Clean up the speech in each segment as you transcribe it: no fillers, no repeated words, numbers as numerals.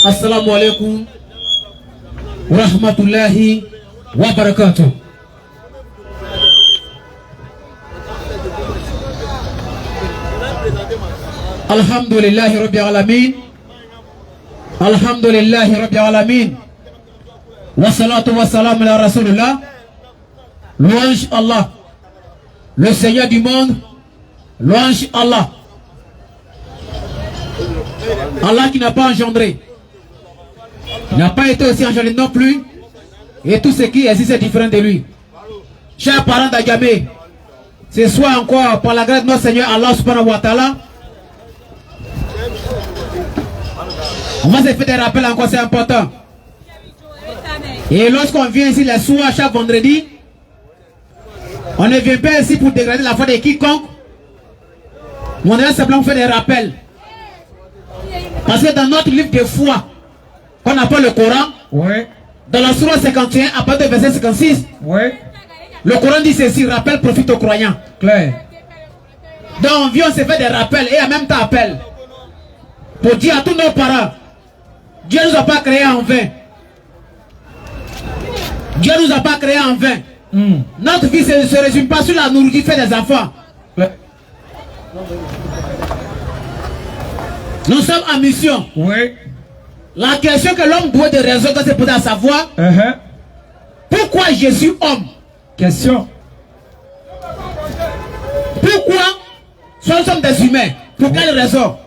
Assalamu alaikum wa rahmatullahi wa barakatuh. Alhamdulillahi rabbil alamin. Alhamdulillahi rabbil alamin. Wa salatu wa salam ala rasulullah. Louange Allah, le Seigneur du monde. Louange Allah. Allah qui n'a pas engendré, n'a pas été aussi engendré non plus, et tout ce qui existe est différent de lui. Chers parents d'Agamé, ce soir encore, par la grâce de notre Seigneur Allah subhanahu wa ta'ala, on va se faire des rappels encore, c'est important. Et lorsqu'on vient ici les soirs, chaque vendredi, on ne vient pas ici pour dégrader la foi de quiconque, mais on est simplement faire des rappels. Parce que dans notre livre de foi, qu'on appelle le Coran, dans la sourate 51, à partir du verset 56, le Coran dit ceci: rappel profite aux croyants. Claire. Donc on vient, on se fait des rappels et en même temps appel. Pour dire à tous nos parents, Dieu ne nous a pas créés en vain. Dieu ne nous a pas créés en vain. Notre vie ne se résume pas sur la nourriture fait des enfants. Nous sommes en mission. La question que l'homme doit de résoudre, c'est pour savoir pourquoi Jésus homme. Question. Pourquoi nous sommes des humains? Pour quelle raison?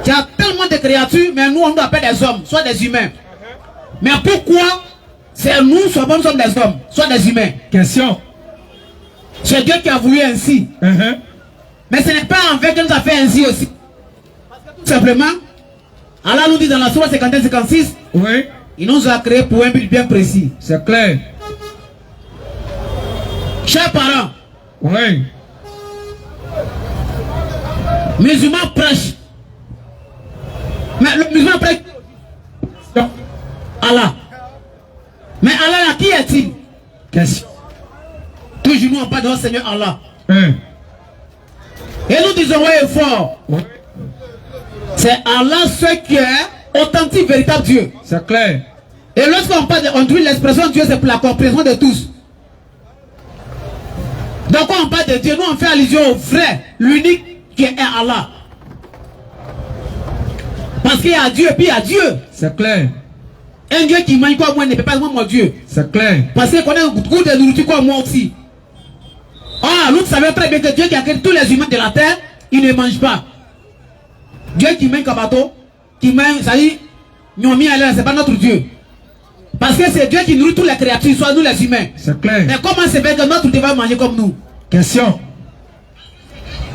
Il y a tellement de créatures, mais nous on doit appeler des hommes, soit des humains. Mais pourquoi c'est nous, soit nous sommes des hommes, soit des humains? Question. C'est Dieu qui a voulu ainsi. Mais ce n'est pas en vain qu'il nous a fait ainsi aussi. Tout simplement, Allah nous dit dans la sourate 51-56, il nous a créé pour un but bien précis. C'est clair. Chers parents, musulmans prêchent. Mais le musulman prêche Allah. Mais Allah, qui est-il? Question. Toujours nous on parle de notre Seigneur Allah. Et nous disons ouais fort. C'est Allah ce qui est authentique, véritable Dieu. C'est clair. Et lorsqu'on parle, on dit l'expression Dieu, c'est pour la compréhension de tous. Donc quand on parle de Dieu, nous on fait allusion au vrai, l'unique qui est Allah. Parce qu'il y a Dieu et puis il y a Dieu. C'est clair. Un Dieu qui mange comme moi ne peut pas être mon Dieu. C'est clair. Parce qu'il connaît un goût de nourriture comme moi aussi. Ah, nous savons très bien que Dieu qui a créé tous les humains de la terre, il ne mange pas. Dieu qui mange kabato, qui mange, ça y est, c'est pas notre Dieu. Parce que c'est Dieu qui nourrit toutes les créatures, soit nous les humains. C'est clair. Mais comment c'est fait que notre Dieu va manger comme nous? Question.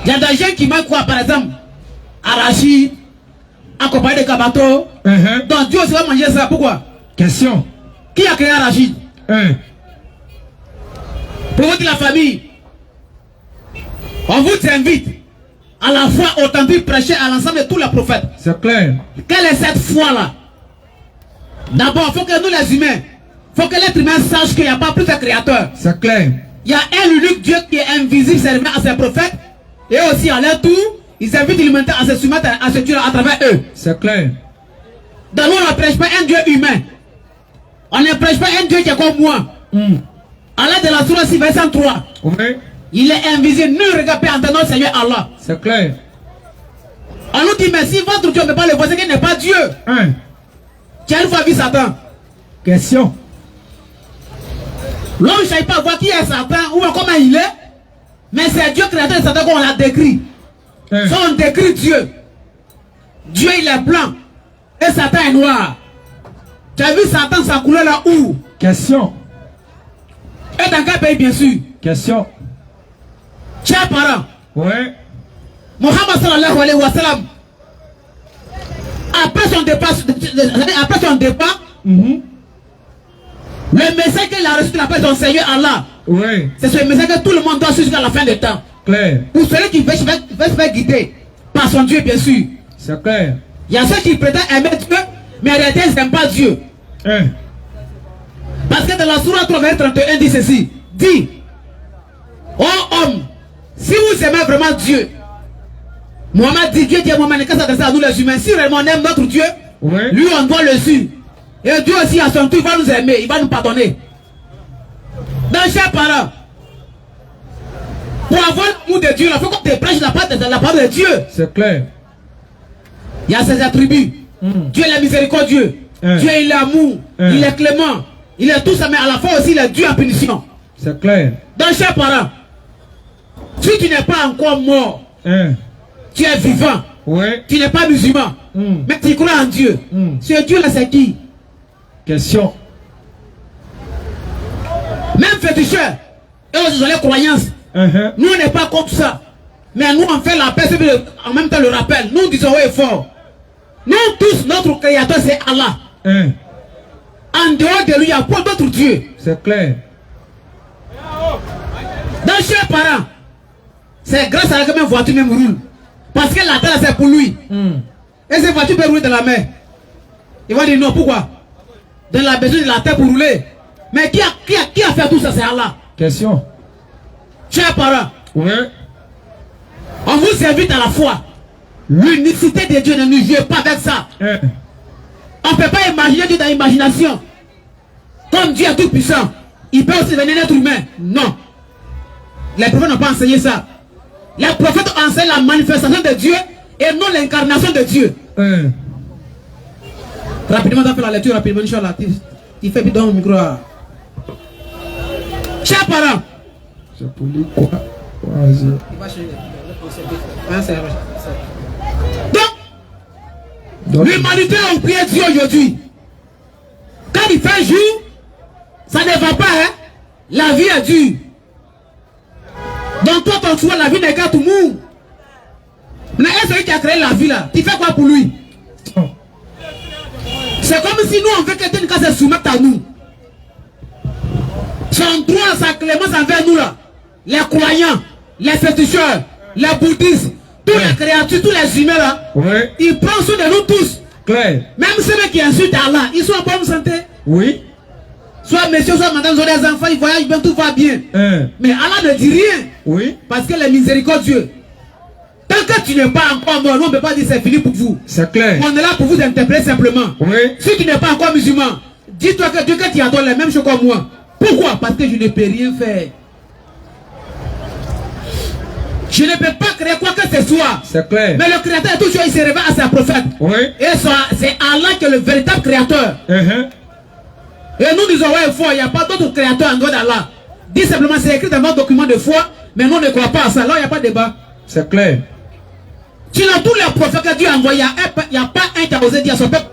Il y a des gens qui mangent quoi, par exemple? Arachide, accompagné de kabato. Donc Dieu aussi va manger ça. Pourquoi? Question. Qui a créé Arachide? Pour vous dire la famille, on vous invite à la foi authentique prêcher à l'ensemble de tous les prophètes. C'est clair. Quelle est cette foi-là? D'abord, il faut que nous les humains, il faut que l'être humain sache qu'il n'y a pas plus de créateur. C'est clair. Il y a un unique Dieu qui est invisible, c'est à ses prophètes. Et aussi à leur tour, ils invitent l'humanité à se soumettre à ce Dieu à travers eux. C'est clair. Donc nous, on ne prêche pas un Dieu humain. On ne prêche pas un Dieu qui est comme moi. Allah de la Sourate 6, verset 3. Il est invisible. Ne regardez pas notre Seigneur Allah. C'est clair. On nous dit, mais si votre Dieu ne peut pas le voir, c'est qu'il n'est pas Dieu. Tu as une fois vu Satan? Question. L'homme ne sait pas voir qui est Satan ou comment il est. Mais c'est Dieu créateur de Satan qu'on l'a décrit. Si on décrit Dieu, Dieu il est blanc et Satan est noir. Tu as vu Satan sa couleur là où? Question. Et dans quel pays bien sûr? Question. Chers parents, Mohammed sallallahu alayhi wa sallam, après son départ, le message qu'il a reçu de la part de son Seigneur Allah, c'est ce message que tout le monde doit suivre jusqu'à la fin du temps. Clair. Pour celui qui veut se faire guider par son Dieu, bien sûr. C'est clair. Il y a ceux qui prétendent aimer Dieu, mais en réalité ils n'aiment pas Dieu. Parce que dans la Sourate 3, verset 31 dit ceci. Dit, oh homme, si vous aimez vraiment Dieu, Mohammed dit, Dieu dit à Mohammed, qu'est-ce que ça s'adresse à nous les humains? Si réellement on aime notre Dieu, lui on doit le suivre. Et Dieu aussi à son tour, il va nous aimer, il va nous pardonner. Donc chers parents, pour avoir l'amour de Dieu, il faut qu'on te prêche la parole de Dieu. C'est clair. Il y a ses attributs. Dieu est miséricordieux. Dieu est l'amour. Il est clément. Il est tout ça, mais à la fois aussi il est Dieu en punition. C'est clair. Donc chers parents, si tu n'es pas encore mort, tu es vivant. Tu n'es pas musulman, mais tu crois en Dieu. Ce Dieu là c'est qui? Question. Même féticheurs et aux les croyances. Nous on n'est pas contre ça. Mais nous on fait la paix, en même temps le rappel. Nous disons oui fort. Nous tous, notre créateur c'est Allah. En dehors de lui, il n'y a pas d'autre Dieu. C'est clair. Donc chers parents, c'est grâce à la même voiture même roule. Parce que la terre c'est pour lui. Et cette voiture peut rouler dans la mer. Il va dire non, pourquoi? Dans la besoin de la terre pour rouler. Mais qui a fait tout ça? C'est Allah. Question. Chers parents, on vous invite à la foi. L'unicité de Dieu, ne nous jouez pas avec ça. On ne peut pas imaginer Dieu dans l'imagination. Comme Dieu est tout puissant, il peut aussi devenir être humain. Non. Les prophètes n'ont pas enseigné ça. Les prophètes enseignent la manifestation de Dieu et non l'incarnation de Dieu. Rapidement, on a fait la lecture, rapidement, Inch'Allah. Tu fais dans le micro. Chers parents. C'est pour lui quoi? Vas-y. Donc, l'humanité a oublié Dieu aujourd'hui. Quand il fait jour, ça ne va pas, hein? La vie est dure. Donc toi, ton choix, la vie n'est qu'à tout le monde. Mais est-ce celui qui a créé la vie là? Tu fais quoi pour lui? C'est comme si nous, on veut que quelqu'un se soumette à nous. Son droit, sa clémence envers nous là. Les croyants, les féticheurs, les bouddhistes, toutes les créatures, tous les humains là. Ils prennent soin de nous tous. Claire. Même ceux qui insultent Allah, ils sont en bonne santé. Oui. Soit monsieur, soit madame, soit des enfants, ils voyagent bien, tout va bien. Mais Allah ne dit rien. Oui. Parce que les miséricordieux. Tant que tu n'es pas encore mort, nous on ne peut pas dire c'est fini pour vous. C'est clair. On est là pour vous interpréter simplement. Si tu n'es pas encore musulman, dis-toi que Dieu que tu adores les mêmes choses que moi. Pourquoi? Parce que je ne peux rien faire. Je ne peux pas créer quoi que ce soit. C'est clair. Mais le créateur est toujours, il se révèle à ses prophètes. Et c'est Allah qui est le véritable créateur. Et nous disons, ouais, foi, il n'y a pas d'autre créateur en dehors d'Allah. Dis simplement, c'est écrit dans notre document de foi, mais nous on ne croit pas à ça. Là, il n'y a pas de débat. C'est clair. Sinon, tous les prophètes que Dieu a envoyés, il n'y a pas un qui a osé dire à son peuple.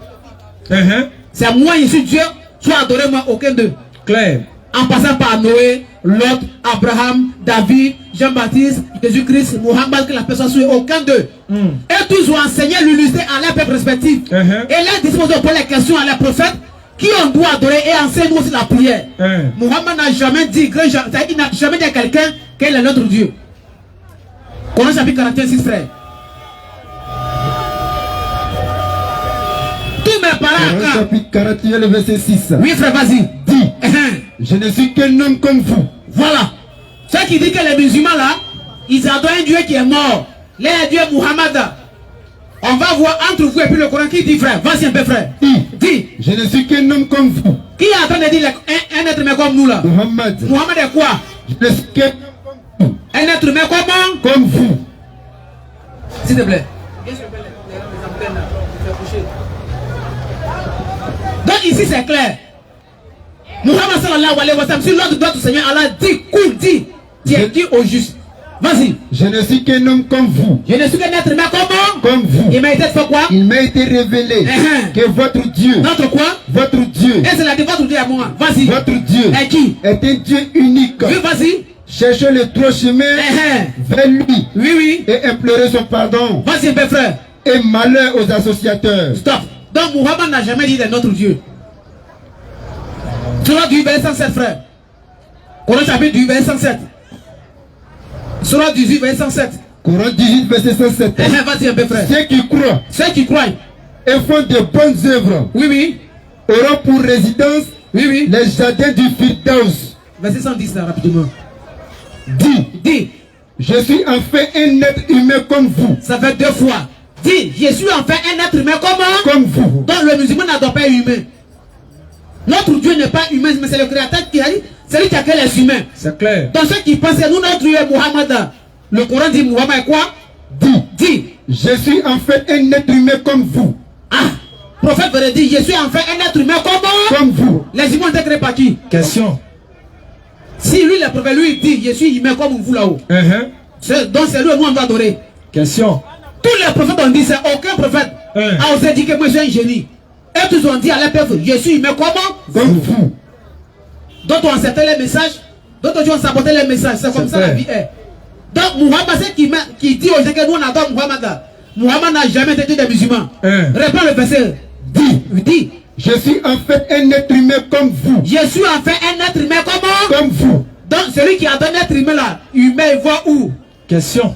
C'est moi, ici, Dieu, soit adoré, moi, aucun d'eux. Clair. En passant par Noé, Lot, Abraham, David, Jean-Baptiste, Jésus-Christ, Mohammed, que la personne soit aucun d'eux. Et tous ont enseigné l'unité à leur peuple respectif. Et là, ils disposent de poser les questions à les prophètes qui on doit adorer et enseigner aussi la prière. Mohammed n'a jamais dit, il n'a jamais dit à quelqu'un quel est notre Dieu. Coran chapitre 46, frère. Tous mes parents. Coran chapitre 41, le verset 6. Oui, frère, vas-y. Dis, je ne suis qu'un homme comme vous. Voilà. Ceux qui disent que les musulmans là, ils adorent un Dieu qui est mort. Les dieux Muhammad. On va voir entre vous et puis le Coran qui dit, frère. Vas-y un peu, frère. Dis. Je ne suis qu'un homme comme vous. Qui est en train de dire un être humain comme nous là? Muhammad. Muhammad est quoi? Je ne suis qu'un homme comme vous. Un être humain comment? Comme vous. S'il te plaît. Donc ici c'est clair. Muhammad sallallahu alayhi wa sallam, si l'ordre doit au Seigneur, Allah dit, cool, dit. Tu es dit au juste. Vas-y. Je ne suis qu'un homme comme vous. Je ne suis qu'un être humain comment? Comme vous. Il m'a été fait quoi? Il m'a été révélé que votre Dieu. Notre quoi? Votre Dieu. Et c'est la de votre Dieu à moi. Vas-y. Votre Dieu. Et qui? Est un Dieu unique. Oui, vas-y. Cherchez le droit chemin vers lui. Oui, oui. Et implorez son pardon. Vas-y, un peu, frère. Et malheur aux associateurs. Stop. Donc Muhammad n'a jamais dit de notre Dieu. Surah du verset 107, frère. Coran chapitre du verset 107. Surah 18, verset 107. Coran 18, verset 107. Vas-y un peu, frère. Ceux qui croient et font de bonnes œuvres oui, oui. auront pour résidence Oui, oui. Les jardins du Firdaus. Verset 110 là, rapidement. Dis. Je suis enfin un être humain comme vous. Ça fait 2 fois. Dis, je suis enfin un être humain comme vous. Donc le musulman n'adore pas humain. Notre Dieu n'est pas humain, mais c'est le créateur qui a dit, c'est lui qui a créé les humains. C'est clair. Donc ceux qui pensent, nous, notre Dieu est Muhammad. Le Coran dit Muhammad est quoi? Dis. Je suis enfin un être humain comme vous. Ah, prophète veut dire, je suis enfin un être humain comme vous. Les humains ont été créés par qui? Question. Si lui, le prophète, lui, dit, je suis humain comme vous là-haut. Donc c'est lui, nous, on doit adorer. Question. Tous les prophètes ont dit ça, aucun prophète a osé dire que moi je suis un génie. Et tous ont dit à la peuple, je suis humain comme vous. D'autres ont accepté les messages, d'autres ont saboté les messages. C'est comme ça la vie est. Donc Muhammad, c'est qui dit aux gens que nous on adore Muhammad. Muhammad n'a jamais été des musulmans. Reprends le verset. Dis. Je suis en fait un être humain comme vous. Je suis en fait un être humain comme vous. Donc celui qui a donné être humain là, humain il voit où? Question.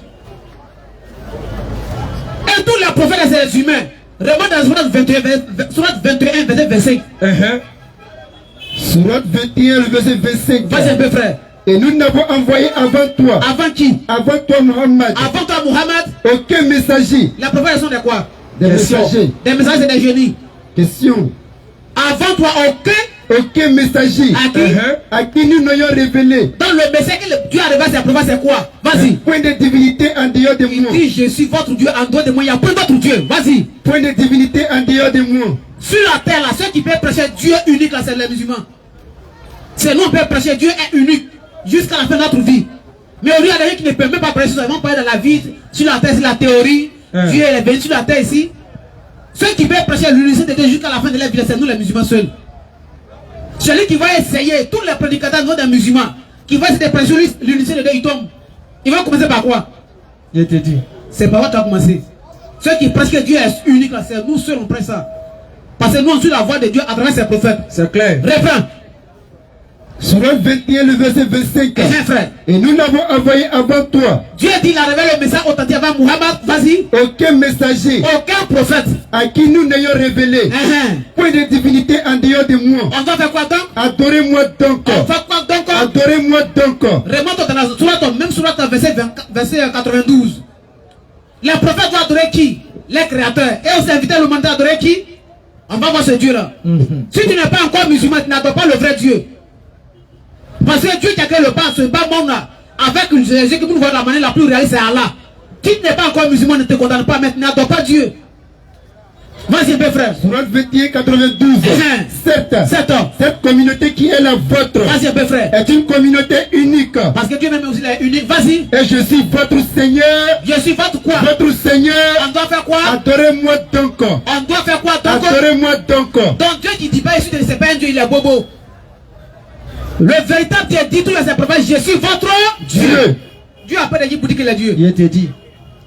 Et tous les prophètes c'est les humains. Remonte dans Surat 21, verset 25. Surat 21, le verset 25. Vas-y un peu frère. Et nous n'avons envoyé avant toi. Avant qui? Avant toi Muhammad. Aucun messager. Les prophètes sont de quoi? Des messagers. Des messagers, c'est des génies. Question. Avant toi aucun messager. À qui nous n'ayons révélé. Dans le message que Dieu a révélé à ses prophètes, c'est quoi? Vas-y. Point de divinité en dehors de moi. Il dit je suis votre Dieu en dehors de moi. Il y a point d'autre Dieu. Vas-y. Point de divinité en dehors de moi. Sur la terre là, ceux qui peuvent prêcher Dieu unique là, c'est les musulmans. C'est nous on peut prêcher Dieu est unique jusqu'à la fin de notre vie. Mais il y a des gens qui ne peuvent même pas prêcher, ils vont parler de la vie, sur la terre, c'est la théorie. Dieu est venu sur la terre ici. Ceux qui peuvent prêcher l'unicité de Dieu jusqu'à la fin de leur vie, c'est nous les musulmans seuls. Celui qui va essayer, tous les prédicateurs des musulmans, qui va essayer de prêcher l'unicité de Dieu, ils tombent. Ils vont commencer par quoi? Je te dis. C'est par quoi tu as commencé. Ceux qui prêchent que Dieu est unique, là, c'est nous seuls on prêche ça. Parce que nous on suit la voix de Dieu à travers ses prophètes. C'est clair. Reprends. Surat 21, le verset 25. Frère. Et nous l'avons envoyé avant toi. Dieu dit il a révélé le message authentique avant Muhammad. Vas-y. Aucun messager. Aucun prophète. À qui nous n'ayons révélé. Point de divinité en dehors de moi. On doit faire quoi donc? Adorez-moi donc. On fait quoi donc? Adorez-moi donc. Remonte dans la surat, même surat verset 92. Les prophètes doivent adorer qui? Les créateurs. Et on s'est invité le monde à adorer qui? On va voir ce Dieu là. Si tu n'es pas encore musulman, tu n'adores pas le vrai Dieu. Parce que Dieu qui a créé le bas, ce bas monde là, avec une Jésus que nous voyons de la manière la plus réaliste, c'est Allah. Si tu n'es pas encore musulman, ne te condamne pas, mais tu n'adores pas Dieu. Vas-y un peu frère. Surat 21, 92. Cette communauté qui est la vôtre. Vas-y un peu frère. Est une communauté unique. Parce que Dieu même aussi est unique. Vas-y. Et je suis votre Seigneur. Je suis votre quoi? Votre Seigneur. On doit faire quoi? Adorez-moi donc. On doit faire quoi donc? Adorez-moi donc. Donc Dieu qui dit pas ici, c'est pas un Dieu, il est bobo. Le véritable Dieu dit tout à ses prophètes, je suis votre Dieu. Dieu a pas dit pour dire qu'il est Dieu. Il te dit.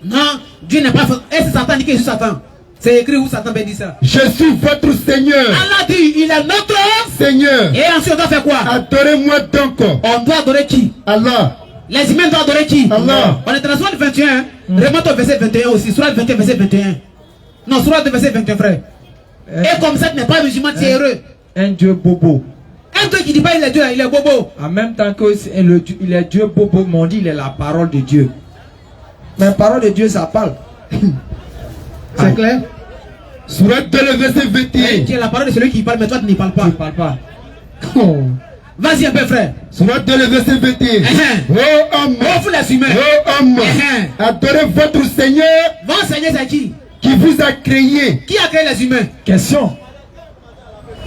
Non, Dieu n'est pas. Et c'est Satan qui dit que je suis Satan. C'est écrit où Satan peut dire ça. Je suis votre Seigneur. Allah dit, il est notre Seigneur. Et ensuite on doit faire quoi? Adorez-moi donc. On doit adorer qui? Allah. Les humains doivent adorer qui? Allah. On est dans la sourate 21. Remonte au verset 21 aussi. Sourate 21, verset 21. Non, sourate verset 21, frère. Et comme ça, tu n'es pas musulman, tu es heureux. Un Dieu bobo. Un Dieu qui dit pas il est Dieu, il est bobo. En même temps qu'il est Dieu bobo, mais on dit il est la parole de Dieu. Mais la parole de Dieu, ça parle. C'est clair? Surat 2, le verset 21. Tu es la parole de celui qui parle, mais toi tu n'y parles pas. Tu ne parles pas. Vas-y un peu, frère. Surat 2, le verset 21. Oh homme. Oh, vous les humains. Oh homme. Adorez votre Seigneur. Votre Seigneur, c'est qui? Qui vous a créé. Qui a créé les humains? Question.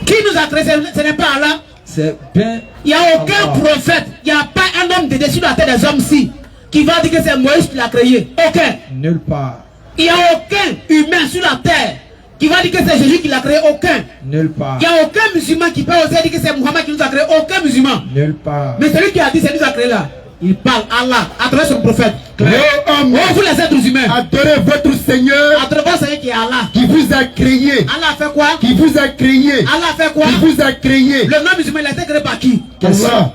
Qui nous a créé? Ce n'est pas Allah. C'est bien. Il n'y a aucun prophète, il n'y a pas un homme de dessus de la terre des hommes-ci qui va dire que c'est Moïse qui l'a créé. Aucun. Nulle part. Il n'y a aucun humain sur la terre qui va dire que c'est Jésus qui l'a créé. Aucun. Nulle part. Il n'y a aucun musulman qui peut oser dire que c'est Muhammad qui nous a créé. Aucun musulman. Nulle part. Mais celui qui a dit c'est nous a créé là, il parle Allah à travers son prophète. Oh homme. Oh, vous les êtres humains. Adorez votre Seigneur. À travers votre Seigneur qui est Allah. Qui vous a créé. Allah fait quoi? Qui vous a créé. Allah fait quoi? Qui vous a créé. Le nom musulman il a été créé par qui? Allah.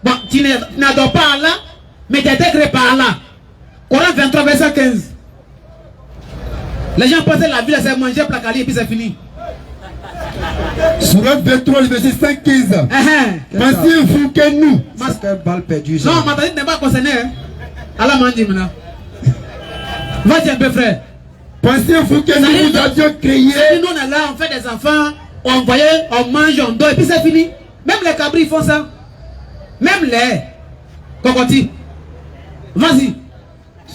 Bon, tu n'adores pas Allah, mais tu as été créé par Allah. Coran 23, verset 15. Les gens pensent que la vie c'est manger, placaler et puis c'est fini. Surat 23, le verset 115. Pensez-vous que nous... Quelle balle perdue ça. Non, ma tante n'est pas concernée. Allah m'a dit maintenant. Vas-y un peu, frère. Pensez-vous que nous vous avions créé... Nous, on est là, on fait des enfants, on voyait, on mange, on dort, et puis c'est fini. Même les cabris font ça. Même les cocotis. Vas-y.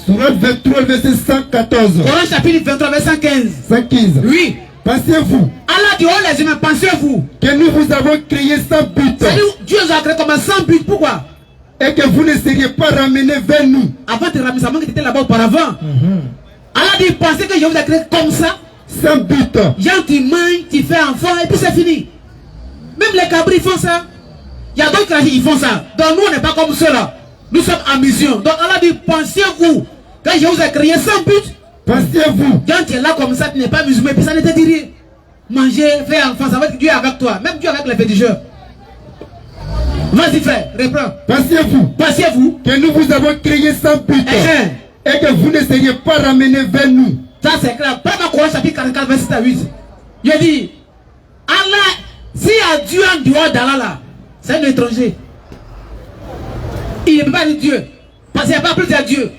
Surat 23, verset 114. Coran chapitre 23, verset 115. 115. Oui. Pensez-vous Allah dit, oh les humains, pensez-vous que nous vous avons créé sans but. C'est-à-dire, Dieu nous a créé comme un sans but. Pourquoi? Et que vous ne seriez pas ramenés vers nous. Avant de ramener ça, moi qui étais là-bas auparavant. Allah dit, pensez que je vous ai créé comme ça. Sans but. Genre, tu manges, tu fais enfant, et puis c'est fini. Même les cabris font ça. Il y a d'autres qui font ça. Donc nous, on n'est pas comme ceux-là. Nous sommes en mission. Donc Allah dit, pensez-vous que je vous ai créé sans but. Pensez-vous. Quand tu es là comme ça, tu n'es pas musulman, et puis ça ne te dit rien. Manger, faire enfant, ça va être Dieu avec toi. Même Dieu avec les féticheurs. Vas-y frère, reprends. Pensez-vous que nous vous avons créé sans but. Et que vous ne seriez pas ramenés vers nous. Ça c'est clair. Prends Coran chapitre 44, verset 8. Il dit, Allah, s'il y a Dieu en dehors d'Allah là, c'est un étranger. Il ne peut pas dire Dieu. Parce qu'il n'y a pas plus de Dieu.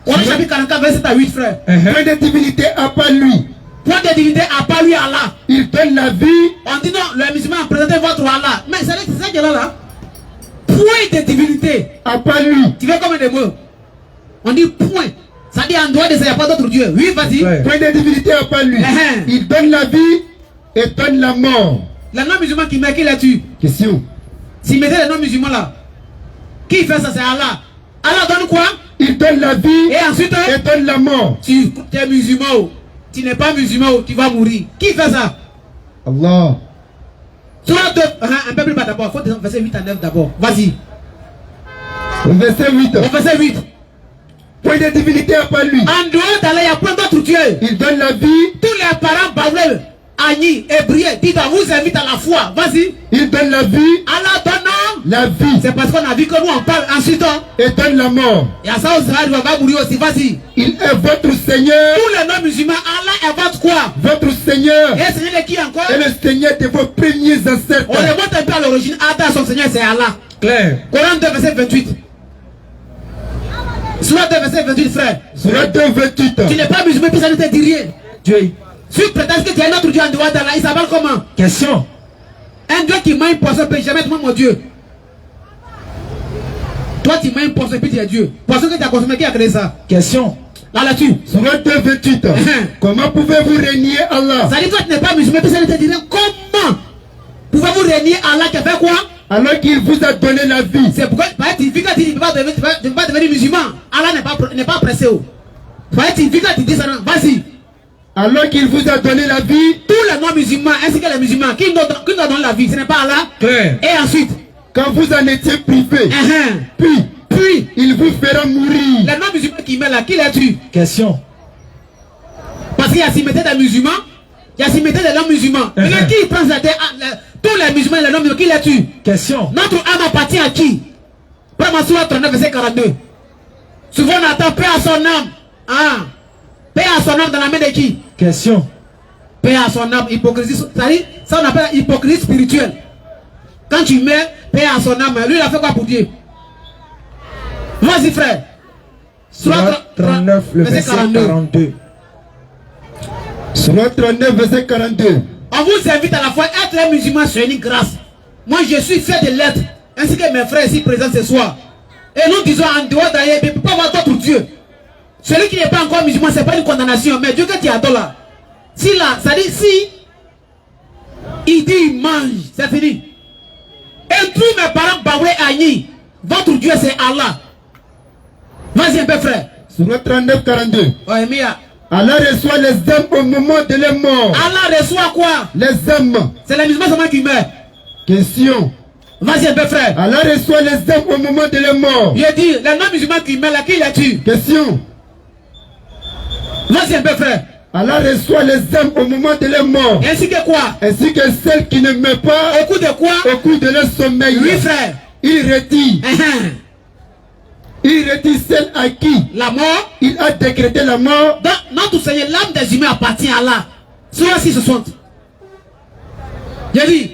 Coran chapitre 44, verset 8, frère. Point de divinité à part lui. Point de divinité à part lui, Allah. Il donne la vie. On dit non, le musulman présentez votre Allah. Mais c'est ça qu'il y a là. Point de divinité à part lui. Tu veux combien de mots? On dit point. Ça dit en dehors de ça, il n'y a pas d'autre Dieu. Oui, vas-y. Point de divinité à part lui. Il donne la vie et donne la mort. Les non-musulmans qui meurent, qui les tue? Question. S'ils mettaient les non-musulmans là, qui fait ça? C'est Allah. Allah donne quoi? Il donne la vie et ensuite donne la mort. Tu es musulman, tu n'es pas musulman, tu vas mourir. Qui fait ça? Allah. Surah 2, un peu plus bas d'abord. Il faut verset 8 à 9 d'abord. Vas-y. Verset 8. Verset 8. Point de divinité à part lui. En dehors d'Allah, il y a plein d'autres dieux. Il donne la vie. Tous les parents baoulés, Agni, Hébrier, dites à vous invite à la foi. Vas-y. Il donne la vie. Allah donne la vie. C'est parce qu'on a vu que nous on parle ensuite. Et donne la mort. Et à ça, on va mourir aussi. Vas-y. Il est votre Seigneur. Tous les non-musulmans, Allah est votre quoi? Votre Seigneur. Et le Seigneur de qui encore? Et le Seigneur de vos premiers ancêtres. On remonte un peu à l'origine. Adam, son Seigneur, c'est Allah. Claire. Coran 2, verset 28. Surah 2, verset 28, frère. Surah 2, 28. Tu n'es pas musulman, puis ça ne te dit rien. Dieu. Si tu prétends que tu es un autre Dieu en dehors d'Allah, il s'appelle comment? Question. Un Dieu qui mange poisson ne peut jamais demander mon Dieu. Toi, tu manges poisson et puis tu es Dieu. Poisson que tu as consommé, qui a créé ça? Question. Là, là-dessus. Surah 2, 28. Comment pouvez-vous régner Allah? Ça dit toi, tu n'es pas musulman, puis ça ne te dit rien. Comment pouvez-vous régner Allah qui a fait quoi? Alors qu'il vous a donné la vie. C'est pourquoi tu dis que tu ne peux pas devenir musulman. Allah n'est pas pressé. Tu dis que tu dis ça. Vas-y. Alors qu'il vous a donné la vie. Tous les non-musulmans ainsi que les musulmans qui nous donnent la vie, ce n'est pas Allah. Claire. Et ensuite, quand vous en étiez privé, puis il vous fera mourir. Les non-musulmans qui meurent là, qui les tue? Question. Parce qu'il y a s'y mettait des musulmans, il y a s'y mettait des non-musulmans. Mais qui prend la terre? Tous les musulmans et les non-musulmans, qui les tue? Question. Notre âme appartient à qui? Prends Surah 39, verset 42. Souvent on attend paix à son âme. Ah. Paix à son âme dans la main de qui? Question. Paix à son âme, hypocrisie. Ça on appelle hypocrisie spirituelle. Quand tu mets paix à son âme, lui il a fait quoi pour Dieu? Vas-y frère. Surah 39, le verset 42. Surah 39, verset 42. On vous invite à la fois être un musulman, c'est une grâce. Moi je suis fait de l'être, ainsi que mes frères ici présents ce soir. Et nous disons en dehors d'ailleurs, il ne peut pas avoir d'autre Dieu. Celui qui n'est pas encore musulman, ce n'est pas une condamnation. Mais Dieu que tu adores là, si là, ça dit si il dit il mange, c'est fini. Et tous mes parents Baoué Agni, votre Dieu c'est Allah. Vas-y un peu frère. Surah 39, 42. Ouais, Mia. Allah reçoit les âmes au moment de leur mort. Allah reçoit quoi? Les âmes. C'est les musulmans seulement qui meurent. Question. Vas-y un peu frère. Allah reçoit les âmes au moment de leur mort. Je dis, les non-musulmans qui meurent là, qui les tue? Question. Vas-y un peu frère. Allah reçoit les âmes au moment de leur mort. Ainsi que quoi? Ainsi que celles qui ne meurent pas. Au coup de quoi? Au coup de leur sommeil. Oui frère. Il retire. Il retire celle à qui la mort. Il a décrété la mort. Donc, notre Seigneur, l'âme des humains appartient à Allah. Surah 6, 60. J'ai dit,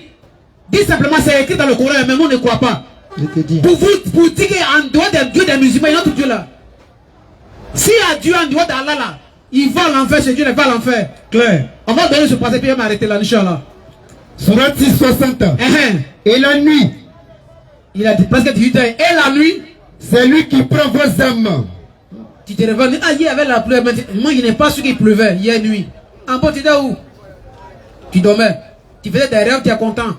dis simplement, c'est écrit dans le Coran, mais on ne croit pas. Je te dis. Pour dire qu'en dehors des dieux des musulmans, il y a un autre Dieu là. S'il y a Dieu en dehors d'Allah là, il va à l'enfer, ce Dieu ne va à l'enfer. Clair. On va donner ce passage, puis il va m'arrêter là, Inch'Allah. Surat 660. Et la nuit. Il a dit presque 18 ans. Et la nuit, c'est lui qui prend vos âmes. tu te réveilles. Ah, hier, il y avait la pluie. Moi, il n'est pas sûr qu'il pleuvait hier nuit. En bon, tu étais où? Tu dormais. Tu faisais des rêves, tu es content.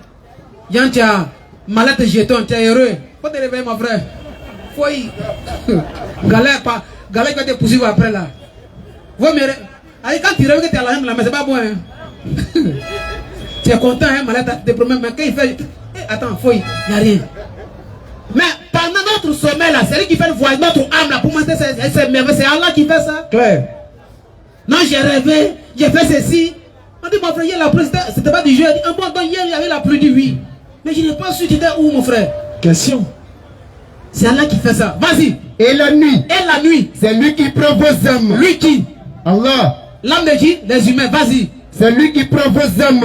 Yann, tu as malade de jetons, tu es heureux. Faut te réveiller, mon frère. Faut y. Galère qui va te poursuivre après là. Allez, quand tu rêves que tu es à la mais c'est pas bon. Hein? Tu es content, hein, malade de problème. Mais quand il fait. Attends, faut y. Il n'y a rien. Mais pendant notre sommeil là, c'est lui qui fait le voyage, notre âme là, pour moi c'est merveilleux, c'est Allah qui fait ça. Clair. Non, j'ai rêvé, j'ai fait ceci. On dit, mon frère, hier la pluie, c'était pas du jeu. Ah bon, donc hier il y avait la pluie, dit oui. Mais je n'ai pas su, tu étais où, mon frère? Question. C'est Allah qui fait ça. Vas-y. Et la nuit. Et la nuit. C'est lui qui prend vos âmes. Lui qui? Allah. L'âme de qui? Les humains, vas-y. C'est lui qui prend vos âmes.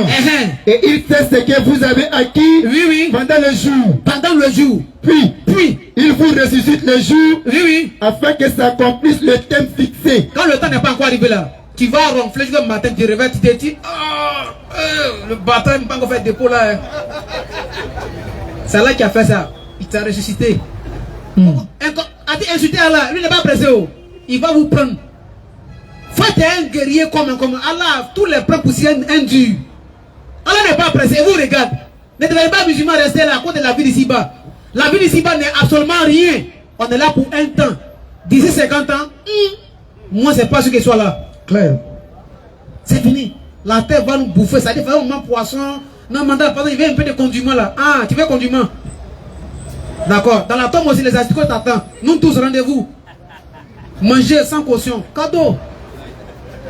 Et il sait ce que vous avez acquis pendant le jour. Pendant le jour. Puis, il vous ressuscite le jour. Afin que s'accomplisse le thème fixé. Quand le temps n'est pas encore arrivé là, tu vas ronfler jusqu'au matin, tu te réveilles, tu te dis, le bâtard n'est pas encore fait dépôt là. Hein. C'est Allah qui a fait ça. Il t'a ressuscité. A-t-il insulté Allah? Lui n'est pas pressé. Il va vous prendre. Faites un guerrier comme Allah, tous les prend pour si un dur. Allah n'est pas pressé, vous regarde. Ne devez pas musulman rester là à cause de la vie d'ici-bas. La vie d'ici-bas n'est absolument rien. On est là pour un temps. D'ici 50 ans, moi c'est pas ce qu'il soit là. Clair. C'est fini. La terre va nous bouffer. Ça dit, il faut un poisson. Non, mandat, pardon, il y a un peu de condiment là. Ah, tu veux condiment? D'accord. Dans la tombe aussi, les asticots t'attendent. Nous tous, rendez-vous. Manger sans caution. Cadeau.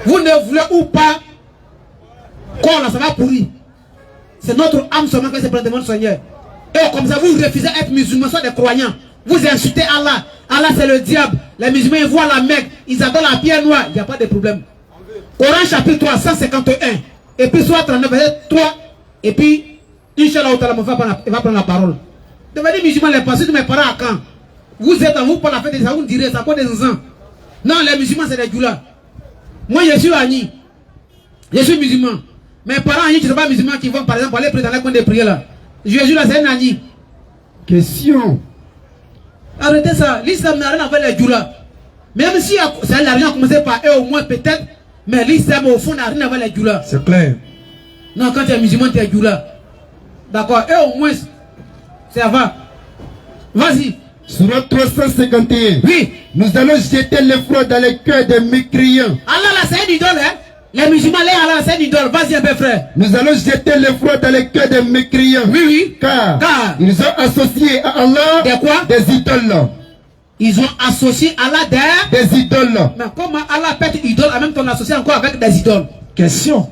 Vous ne voulez ou pas, quoi là, ça va pourrir. C'est notre âme seulement qui se prend devant le Seigneur. Et comme ça, vous refusez d'être musulmans, soit des croyants. Vous insultez Allah. Allah, c'est le diable. Les musulmans, ils voient la Mecque. Ils adorent la pierre noire. Il n'y a pas de problème. Coran chapitre 3, 151. Et puis, soit 39, verset 3. Et puis, Inch'Allah, il va prendre la parole. Devenez musulmans, les pasteurs de mes parents à quand? Vous êtes en vous pour la fête des ça, vous me direz, ça quoi des enfants? Non, les musulmans, c'est des goulas. Moi, je suis Agni. Je suis musulman. Mes parents Agni, qui ne sont pas musulmans, qui vont par exemple aller prier dans les coins de prière là. Jésus là, c'est un Agni. Question. Arrêtez ça. L'islam n'a rien à voir avec les goulas. Même si ça n'a rien à commencer par eux, au moins peut-être. Mais l'islam au fond n'a rien à voir avec les goulas. C'est clair. Non, quand tu es musulman, tu es goula. D'accord. Et au moins, ça va. Vas-y. Surat 351. Oui. Nous allons jeter l'effroi dans les cœurs des mécréants. Allah là, c'est une idole, hein? Les musulmans, Allah, c'est une idole. Vas-y un peu, frère. Nous allons jeter l'effroi dans les cœurs des mécréants. Oui. Car ils ont associé à Allah des quoi? Des idoles. Ils ont associé Allah des idoles. Mais comment Allah peut être idole en même temps associé encore avec des idoles? Question.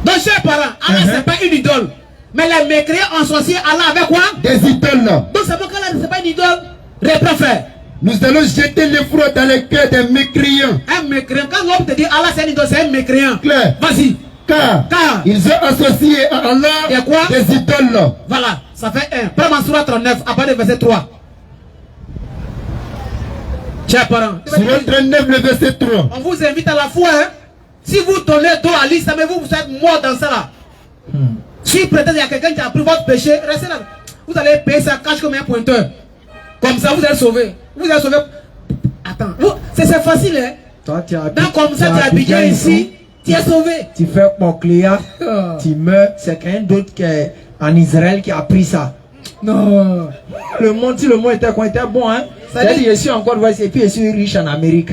Donc, chers parents, Allah, c'est pas une idole. Mais les mécréants ont associé Allah avec quoi? Des idoles. Donc c'est bon qu'Allah c'est pas une idole. Reprends, frère. Nous allons jeter l'effroi dans les cœurs des mécréants. Un mécréant, quand l'homme te dit Allah c'est une idole, c'est un mécréant. Claire. Vas-y. Car ils ont associé à Allah et quoi? Des idoles. Voilà, ça fait 1. Prends Surah 39, à partir du verset 3. Chers parents. Surah 39, le verset 3. On vous invite à la foi. Hein? Si vous donnez dos à l'islam, vous êtes mort dans ça là. Si peut-être il y a quelqu'un qui a pris votre péché, restez là. Vous allez payer ça cache comme un pointeur. Comme ça, vous êtes sauvé. Vous êtes sauvé. Attends, c'est facile, hein? Toi, tu as donc, comme ça, tu as Abidjan ici, tu es sauvé. Tu fais Pocléa, tu meurs. C'est quelqu'un d'autre qui est en Israël qui a pris ça. Non. Le monde, si le monde était bon, hein? C'est-à-dire, je suis encore voici et puis je suis riche en Amérique.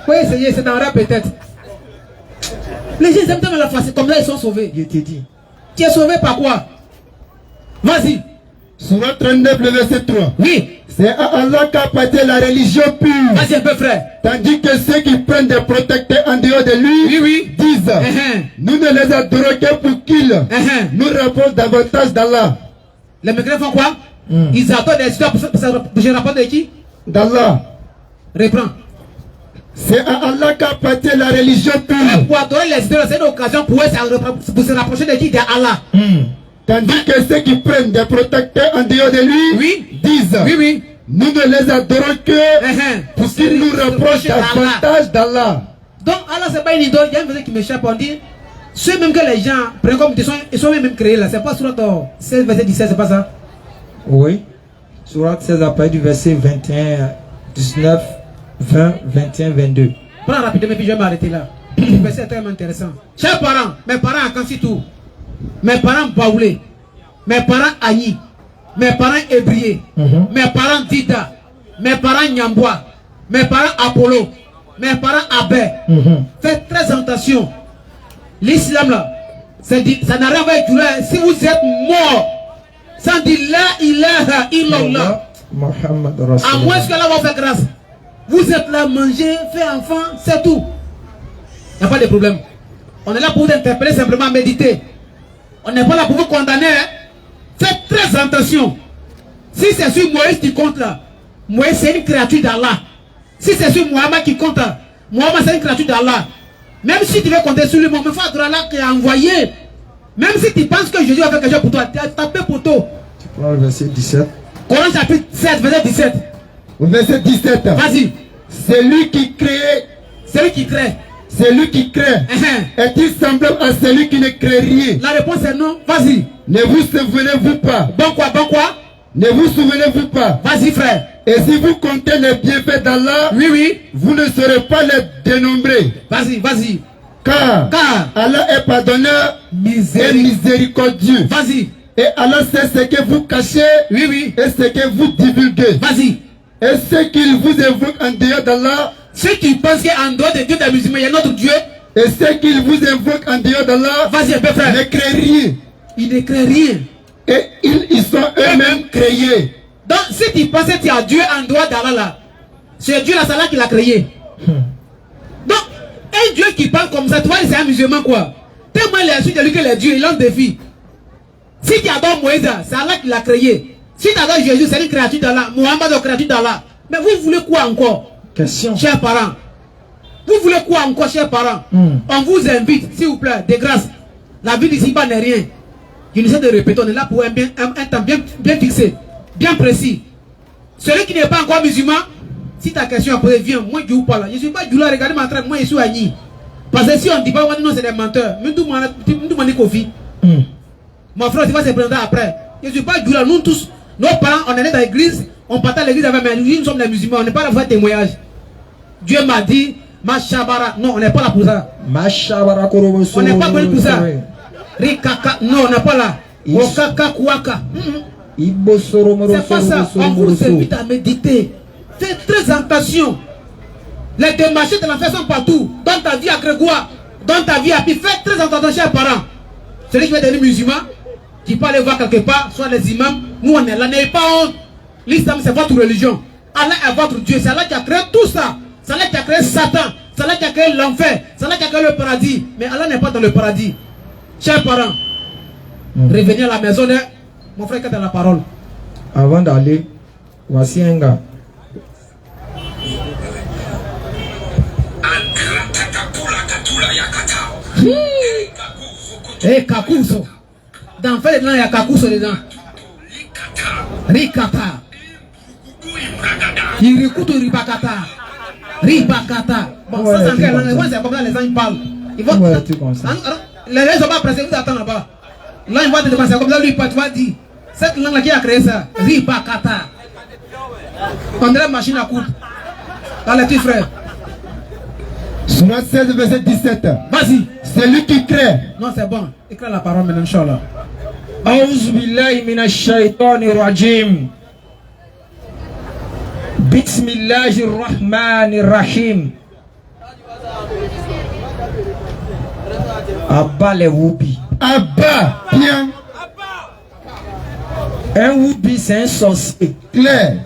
Oui, c'est dans le rap peut-être. Les gens aiment la facile, comme ça ils sont sauvés. Je te dis. Tu es sauvé par quoi? Vas-y. Surah 39, le verset 3. Oui. C'est à Allah qu'appartient la religion pure. Vas-y un peu, frère. Tandis que ceux qui prennent des protecteurs en dehors de lui disent nous ne les adorons que pour qu'ils nous rapportent davantage d'Allah. Les mécréants font quoi? Ils adorent des histoires pour se rapporter de qui? D'Allah. Reprends. C'est à Allah qu'appartient la religion pure. Pour adorer les idoles, c'est une occasion pour se rapprocher de qui? d'Allah. Tandis que ceux qui prennent des protecteurs en dehors de lui disent nous ne les adorons que pour qu'ils nous rapprochent davantage d'Allah. Donc Allah c'est pas une idole, il y a une chose qui m'échappe, on dit ceux même que les gens prennent comme ils sont même créés là, c'est pas sur 16 verset 17, c'est pas ça? Oui. Surat 16 après du verset 21, 19, 20, 21, 22. Prends rapidement puis je vais m'arrêter là. Le verset est tellement intéressant. Chers parents, mes parents à Kansitou, mes parents Baoulé, mes parents Agni, mes parents Ébrié, mes parents Dida, mes parents Nyambois, mes parents Apollo, mes parents Abé. Faites très attention. L'islam là, ça n'a rien à voir avec tout là. Si vous êtes mort, ça dit la ilaha illallah. À moins que là va faire grâce. Vous êtes là, manger, faire enfant, c'est tout. Il n'y a pas de problème. On est là pour vous interpeller, simplement méditer. On n'est pas là pour vous condamner. Faites très attention. Si c'est sur Moïse qui compte là, Moïse c'est une créature d'Allah. Si c'est sur Mohamed qui compte là, Mohamed c'est une créature d'Allah. Même si tu veux compter sur lui, mon frère Allah qui a envoyé. Même si tu penses que Jésus va faire quelque chose pour toi, tu as tapé pour toi. Tu prends le verset 17. Coran chapitre 7, verset 17. Au verset 17. Vas-y. C'est lui qui crée. C'est lui qui crée. C'est lui qui crée. Est-il semblable à celui qui ne crée rien? La réponse est non. Vas-y. Ne vous souvenez-vous pas? Bon quoi, bon quoi? Ne vous souvenez-vous pas? Vas-y frère. Et si vous comptez les bienfaits d'Allah, vous ne saurez pas les dénombrer. Vas-y, vas-y. Car Allah est pardonneur et miséricordieux. Vas-y. Et Allah sait ce que vous cachez et ce que vous divulguez. Vas-y. Et ce qu'il vous évoque en dehors d'Allah. Ceux qui pensent qu'en dehors de Dieu des musulmans, il y a notre Dieu. Et ceux qu'il vous invoque en dehors d'Allah. Vas-y un peu frère. Ne créent rien. Ils ne créent rien. Et ils sont eux-mêmes créés. Donc si tu penses que tu as Dieu en dehors d'Allah là, c'est Dieu là, c'est Allah qui l'a créé. Donc, un Dieu qui parle comme ça, tu vois, c'est un musulman quoi. Tellement il est sûr de lui que les dieux, il en défie. Si tu adores Moïse, c'est Allah qui l'a créé. Si tu adores Jésus, c'est une créature d'Allah. Mohamed est une créature d'Allah. Mais vous voulez quoi encore? Question. Chers parents. Vous voulez quoi encore, chers parents? On vous invite, s'il vous plaît, de grâce. La vie d'ici-bas n'est rien. Je ne sais de répéter, on est là pour un temps bien fixé, bien précis. Celui qui n'est pas encore musulman, si ta question à poser, viens, moi je vous parle. Je ne suis pas du là, regardez ma traque, moi je suis Agni. Parce que si on ne dit pas, non, c'est des menteurs. Mais nous demandons Kofi. Mon frère, tu vas se présenter après. Je ne suis pas du là, nous tous, nos parents, on est nés dans l'église, on partait à l'église avec, mais nous sommes des musulmans, on n'est pas là pour faire témoignage. Dieu m'a dit, Machabara, non, on n'est pas là pour ça. Machabara, on n'est pas venu pour ça. Rikaka, non, on n'est pas là. Okaka Kouaka. C'est pas ça, on vous invite à méditer. Faites très attention. Les démarches de l'enfer sont partout. Dans ta vie à Grégoire, dans ta vie à Pi, faites très attention, chers parents. Celui qui veut devenir musulman, qui peut aller voir quelque part, soit les imams, nous on est là, n'ayez pas honte. L'islam c'est votre religion. Allah est votre Dieu, c'est Allah qui a créé tout ça. C'est Allah qui a créé Satan, c'est Allah qui a créé l'enfer, c'est Allah qui a créé le paradis. Mais Allah n'est pas dans le paradis. Chers parents, revenez à la maison, là. Mon frère qui a la parole. Avant d'aller, voici un gars. Eh, Kakuso. Dans fait dedans, il y a Kakuso dedans. Rikata. Irikutu Ribakata. Ribakata. Bon, ça c'est en langue. C'est comme ça les gens ils parlent. Ils vont. Les gens sont pas pressés, vous attendez là-bas. Là, ils vont te demander comme ça, lui, tu vas dire. Cette langue-là qui a créé ça, Ribakata. On dirait machine à coudre. Allez, petit frère. Surat 16, verset 17. Vas-y. C'est lui qui crée. Non, c'est bon. Écris la parole maintenant, Inch'Allah. A'udhu billahi minash shaitanir rajim. Bismillahir rahmanir rahim. Abba les woubi. Abba, bien. Un woubi c'est un sorcier. Claire.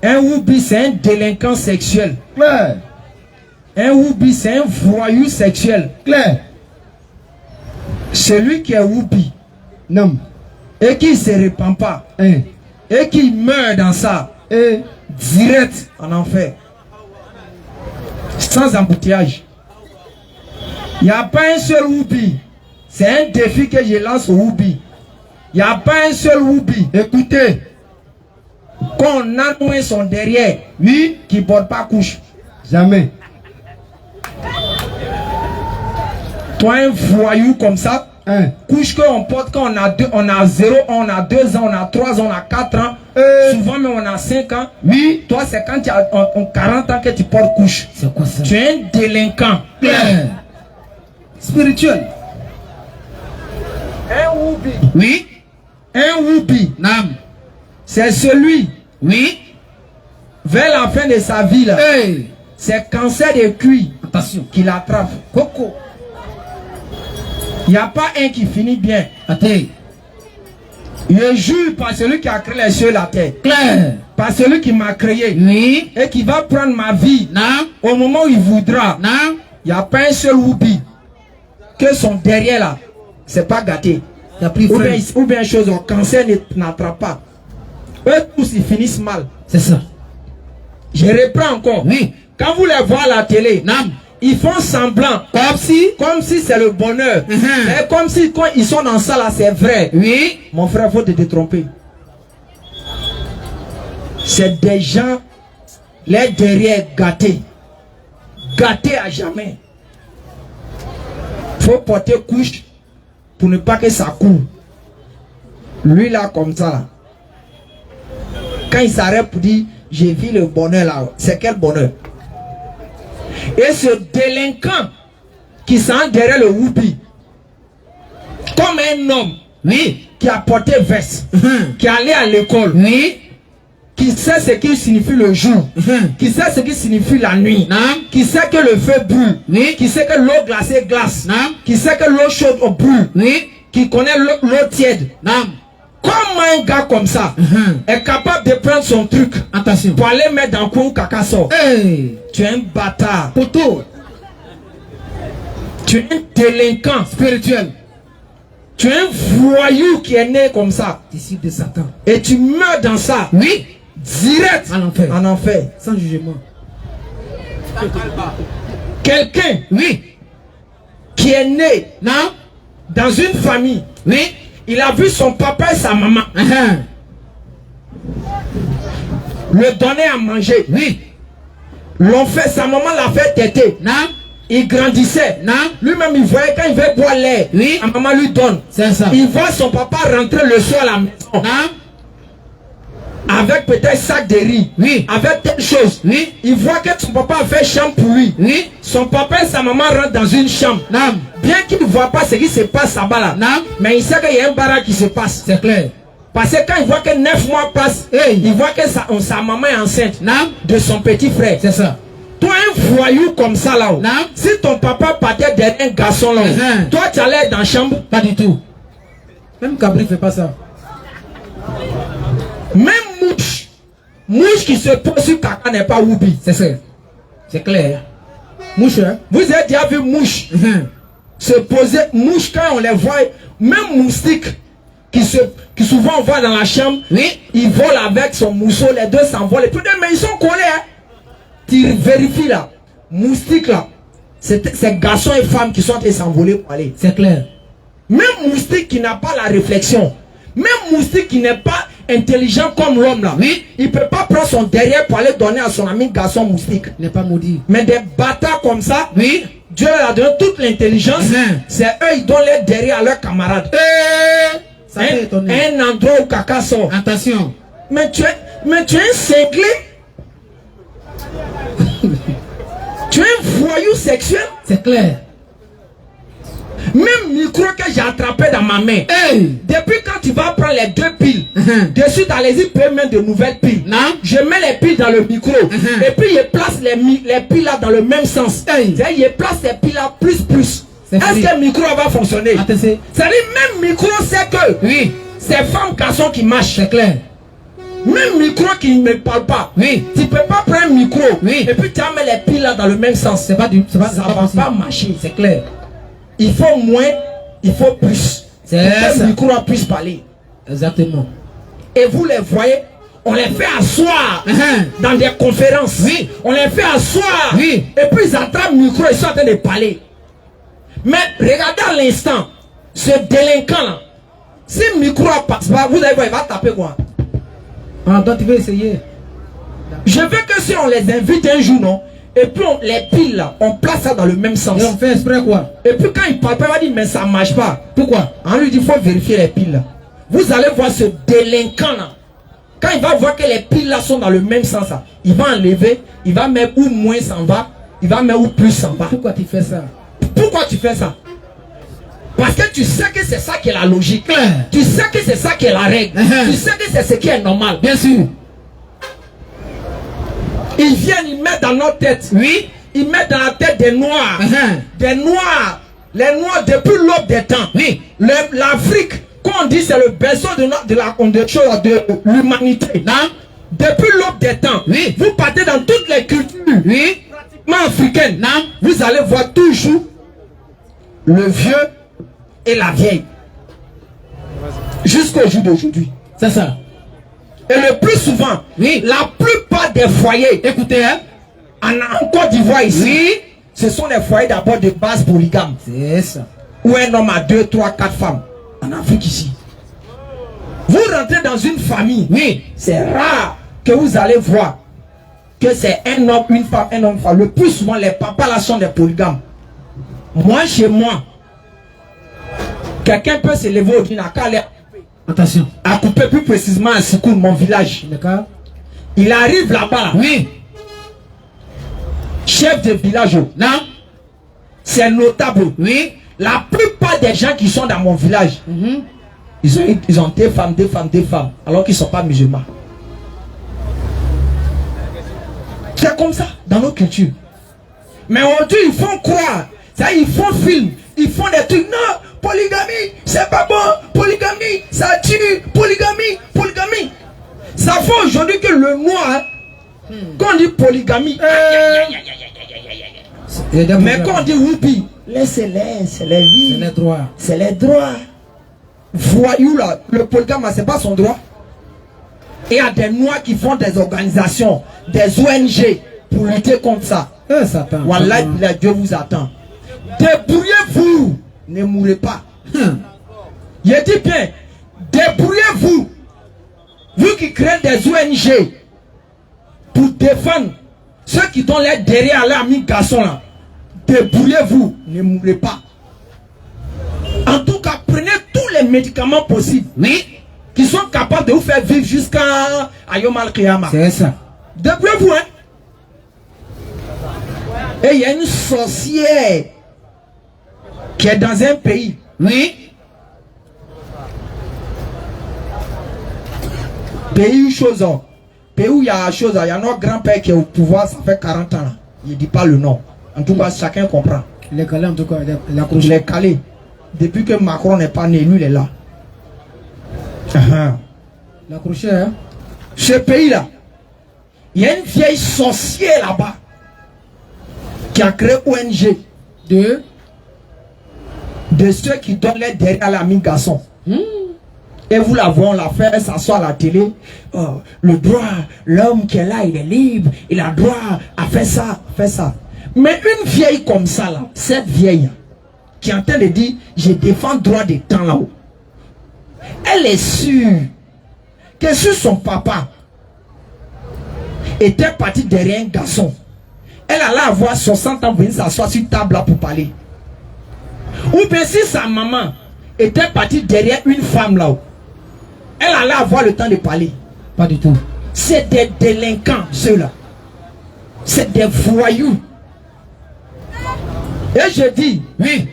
Un woubi c'est un délinquant sexuel. Claire. Un woubi c'est un voyou sexuel. Claire. Celui qui est woubi. Non. Et qui ne se répand pas. Et qui meurt dans ça. Direct en enfer. Sans embouteillage. Il n'y a pas un seul Whoopi. C'est un défi que je lance au Whoopi. Il n'y a pas un seul Whoopi. Écoutez. Quand on a moins son derrière, oui, qui ne porte pas couche. Jamais. Toi, un voyou comme ça, couche qu'on porte quand on a 0 ans, on a 2 ans, on a 3 ans, on a 4 ans. Souvent même on a 5 ans. Oui. Toi, c'est quand tu as 40 ans que tu portes couche. C'est quoi ça? Tu es un délinquant. Spirituel. Un Whoopi. Oui. Un Whoopi. Nam. C'est celui. Oui. Vers la fin de sa vie là. Hey. C'est cancer de cuir. Attention. Qui l'attrape. Coco. Il n'y a pas un qui finit bien. Attends. Je jure par celui qui a créé les cieux et la terre. Claire. Par celui qui m'a créé. Oui. Et qui va prendre ma vie. Non. Au moment où il voudra. Non. Il n'y a pas un seul Whoopi. Que son derrière là. C'est pas gâté. Ou bien chose, un cancer n'attrape pas. Eux tous ils finissent mal. C'est ça. Je reprends encore. Oui. Quand vous les voyez à la télé, non. Ils font semblant. Comme si c'est le bonheur. Mais comme si quand ils sont dans ça là, c'est vrai. Oui. Mon frère, faut te détromper. C'est des gens, les derrière gâtés. Gâtés à jamais. Faut porter couche pour ne pas que ça coule. Lui là, comme ça là. Quand il s'arrête pour dire, j'ai vu le bonheur là. C'est quel bonheur? Et ce délinquant qui s'en derrière le Whoopi, comme un homme, oui, qui a porté veste, qui est allé à l'école, oui, qui sait ce qui signifie le jour, qui sait ce qui signifie la nuit, qui sait que le feu brûle, oui, qui sait que l'eau glacée glace, qui sait que l'eau chaude brûle, oui, qui connaît l'eau tiède. Comment un gars comme ça est capable de prendre son truc, attention, pour aller mettre dans le coin où caca sort? Hey. Tu es un bâtard. Poto. Tu es un délinquant spirituel. Tu es un voyou qui est né comme ça. Disciple de Satan. Et tu meurs dans ça. Oui. Direct. En enfer. En enfer. Sans jugement. Quelqu'un, oui, qui est né, non, dans une famille, oui, il a vu son papa et sa maman le donner à manger. Oui. L'ont fait, sa maman l'a fait têter. Non. Il grandissait. Non. Lui-même, il voyait quand il veut boire l'air. Oui. Sa maman lui donne. C'est ça. Il voit son papa rentrer le soir à la maison. Non. Avec peut-être sac de riz. Oui. Avec telle chose. Oui. Il voit que son papa a fait chambre pour lui. Oui. Son papa et sa maman rentrent dans une chambre. Non. Bien qu'il ne voit pas ce qui se passe là-bas là. Non. Mais il sait qu'il y a un barrage qui se passe. C'est clair. Parce que quand il voit que 9 mois passent, hey, il voit que sa maman est enceinte, non, de son petit frère. C'est ça. Toi, un voyou comme ça là, non, si ton papa partait derrière un garçon là, toi tu allais dans la chambre? Pas du tout. Même Cabri ne fait pas ça. Même mouche qui se pose sur caca n'est pas Whoopi. C'est ça. C'est clair. Mouche, hein? Vous avez déjà vu mouche se poser, mouche quand on les voit, même moustique qui souvent on voit dans la chambre, oui, il vole avec son mousseau, les deux s'envolent, et tout, mais ils sont collés. Hein? Tu vérifies là, moustique là, c'est garçons et femmes qui sont en train de s'envoler pour aller. C'est clair. Même moustique qui n'a pas la réflexion, même moustique qui n'est pas intelligent comme l'homme là, oui, il ne peut pas prendre son derrière pour aller donner à son ami garçon moustique. Il n'est pas maudit. Mais des bâtards comme ça, oui, Dieu leur a donné toute l'intelligence, c'est eux, ils donnent les derrière à leurs camarades. Un endroit où caca sort. Attention. Mais tu es un cinglé. Tu es un voyou sexuel. C'est clair. Même micro que j'ai attrapé dans ma main. Hey. Depuis quand tu vas prendre les 2 piles, dessus dans les îles, peut mettre de nouvelles piles. Non. Je mets les piles dans le micro. Et puis je place les piles là dans le même sens. Hey. Je place les piles là plus. Est-ce que le micro va fonctionner? C'est-à-dire même micro c'est que oui, c'est femme garçon qui marche. C'est clair. Même micro qui ne me parle pas. Oui. Tu ne peux pas prendre un micro, oui, et puis tu as mis les piles là dans le même sens. Ça ne va pas marcher. C'est clair. Il faut moins, il faut plus. C'est ça. Le micro puisse parler. Exactement. Et vous les voyez, On les fait asseoir dans des conférences. Oui. On les fait asseoir. Oui. Et puis ils attrapent le micro, ils sont en train de parler. Mais regardez à l'instant, ce délinquant là, si le micro passe pas, vous allez voir, il va taper quoi? Ah, donc tu veux essayer? Je veux que si on les invite un jour, non? Et puis on, les piles là, on place ça dans le même sens. Et on fait exprès quoi? Et puis quand il parle pas, il va dire mais ça marche pas. Pourquoi? On lui dit il faut vérifier les piles là. Vous allez voir ce délinquant là. Quand il va voir que les piles là sont dans le même sens là, il va enlever, il va mettre où moins s'en va, il va mettre où plus s'en va. Pourquoi tu fais ça? Pourquoi tu fais ça? Parce que tu sais que c'est ça qui est la logique. Tu sais que c'est ça qui est la règle. Tu sais que c'est ce qui est normal. Bien sûr. Ils viennent, ils mettent dans notre tête. Oui. Ils mettent dans la tête des noirs. Des noirs. Les noirs depuis l'aube des temps. Oui. L'Afrique, quand on dit c'est le berceau de l'humanité. Depuis l'aube des temps. Oui. Vous partez dans toutes les cultures. Oui. Pratiquement africaines. Vous allez voir toujours le vieux et la vieille. Jusqu'au jour d'aujourd'hui. C'est ça. Et le plus souvent, oui, la plupart des foyers, écoutez, hein, en Côte d'Ivoire ici, oui, ce sont des foyers d'abord de base polygame. C'est ça. Où un homme a 2, 3, 4 femmes. En Afrique ici. Vous rentrez dans une famille, oui, c'est rare que vous allez voir que c'est un homme, une femme, un homme, une femme. Le plus souvent, les papas là sont des polygames. Moi, chez moi, quelqu'un peut se lever au dîner. Attention. À couper plus précisément à Sikoun, mon village. D'accord. Il arrive là-bas. Oui. Chef de village. Non. C'est notable. Oui. La plupart des gens qui sont dans mon village, ils ont des femmes, alors qu'ils ne sont pas musulmans. C'est comme ça dans nos cultures. Mais aujourd'hui, ils font croire. Ça, ils font film. Ils font des trucs. Non, polygamie, c'est pas bon. Polygamie, ça tue. Polygamie, polygamie. Ça fait aujourd'hui que le noir, quand on dit polygamie, mais quand on dit whoopi, laissez-les, c'est les vies. C'est les droits. C'est les droits. Voyou là, le polygame, c'est pas son droit. Et il y a des noirs qui font des organisations, des ONG pour lutter contre ça. Wallah, Dieu vous attend. Débrouillez-vous, ne mourrez pas. Il dit bien, débrouillez-vous, vous qui créez des ONG pour défendre ceux qui donnent l'air derrière l'ami garçon là. Débrouillez-vous, ne mourrez pas. En tout cas, prenez tous les médicaments possibles, oui, qui sont capables de vous faire vivre jusqu'à Ayom Al-Qiyama. C'est ça. Débrouillez-vous, hein. Et il y a une sorcière qui est dans un pays. Oui. Pays où chose, pays où il y a chose, il y a notre grand-père qui est au pouvoir, ça fait 40 ans. Il ne dit pas le nom. En tout cas, chacun comprend. Les calés, en tout cas, Il est calé. Depuis que Macron n'est pas né, lui, il est là. La crochet, hein? Ce pays-là, il y a une vieille sorcière là-bas qui a créé ONG de ceux qui donnent l'aide derrière l'ami garçon. Et vous la voyez, on l'a fait, elle s'assoit à la télé. Oh, le droit, l'homme qui est là, il est libre, il a droit à faire ça, faire ça. Mais une vieille comme ça, là, cette vieille, qui est en train de dire, je défends le droit des temps là-haut. Elle est sûre que si son papa était parti derrière un garçon, elle allait avoir 60 ans pour venir s'asseoir sur une table là pour parler. Ou bien si sa maman était partie derrière une femme là-haut, elle allait avoir le temps de parler. Pas du tout. C'est des délinquants, ceux-là. C'est des voyous. Et je dis, oui,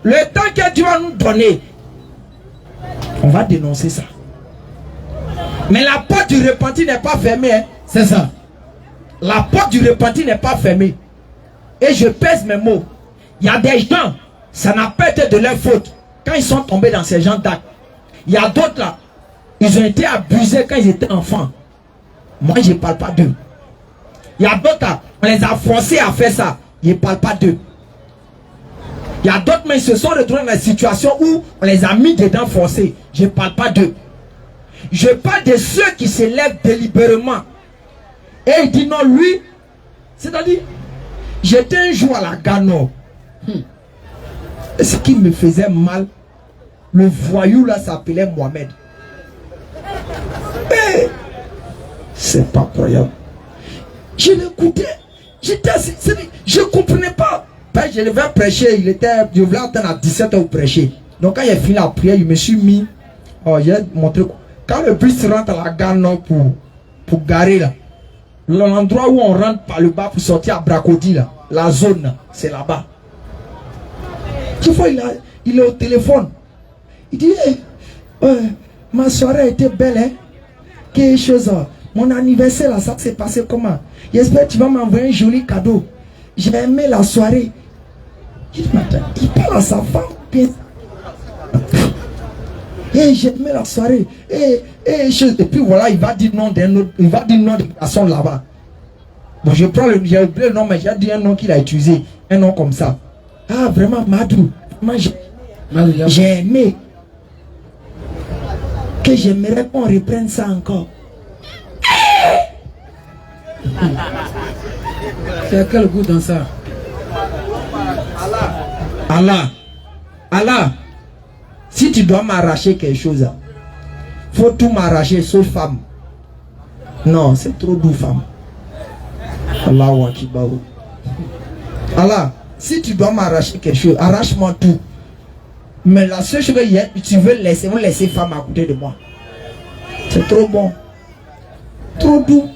le temps que Dieu va nous donner, on va dénoncer ça. Mais la porte du repenti n'est pas fermée. Hein. C'est ça. La porte du repenti n'est pas fermée. Et je pèse mes mots. Il y a des gens, ça n'a pas été de leur faute quand ils sont tombés dans ces gens d'actes. Il y a d'autres là, ils ont été abusés quand ils étaient enfants. Moi, je ne parle pas d'eux. Il y a d'autres là, on les a forcés à faire ça. Je ne parle pas d'eux. Il y a d'autres, mais ils se sont retrouvés dans la situation où on les a mis dedans forcés. Je ne parle pas d'eux. Je parle de ceux qui se lèvent délibérément. Et il dit non, lui, c'est-à-dire, j'étais un jour à la Gano. Et ce qui me faisait mal, le voyou là s'appelait Mohamed. Et c'est pas croyable. Je l'écoutais, je comprenais pas. Ben, je devais prêcher, je voulais attendre à 17h pour prêcher. Donc quand il a fini la prière, je me suis mis, j'ai montré, quand le bus rentre à la gare nord pour garer là, l'endroit où on rentre par le bas pour sortir à Bracody là, la zone, c'est là-bas. Tu vois, il est au téléphone. Il dit, hey, ma soirée a été belle, hein? Quelque chose. Mon anniversaire, là, ça s'est passé comment? J'espère que tu vas m'envoyer un joli cadeau. J'ai aimé la soirée. Il parle à sa femme. Hey, j'ai aimé la soirée. Et puis voilà, il va dire non d'un autre. Il va dire non de personne là-bas. Bon, j'ai oublié le nom, mais j'ai dit un nom qu'il a utilisé. Un nom comme ça. Ah, vraiment, Madou. J'ai aimé. Que j'aimerais qu'on reprenne ça encore. C'est quel goût dans ça? Allah, si tu dois m'arracher quelque chose, faut tout m'arracher sauf femme. Non, c'est trop doux, femme. Allah, si tu dois m'arracher quelque chose, arrache-moi tout. Mais la seule chose que tu veux laisser femme à côté de moi. C'est trop bon. Trop doux.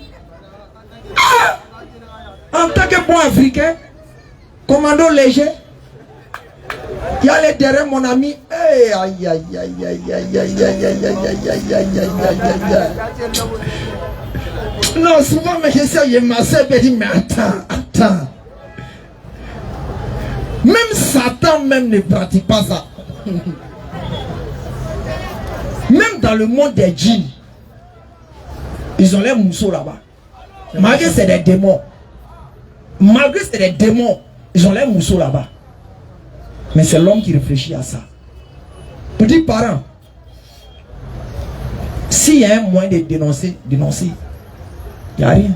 Ah! En tant que bon africain, commando léger, il y a les derrière mon ami. Aïe aïe aïe aïe aïe aïe aïe aïe aïe aïe aïe aïe. Non, souvent, mais je sais, il m'a dit, mais attends. Même Satan même ne pratique pas ça. Même dans le monde des djinns, ils ont les mousseaux là-bas. Malgré c'est des démons. Malgré c'est des démons, ils ont les mousseaux là-bas. Mais c'est l'homme qui réfléchit à ça. Petit parent, s'il y a un moyen de dénoncer, il n'y a rien.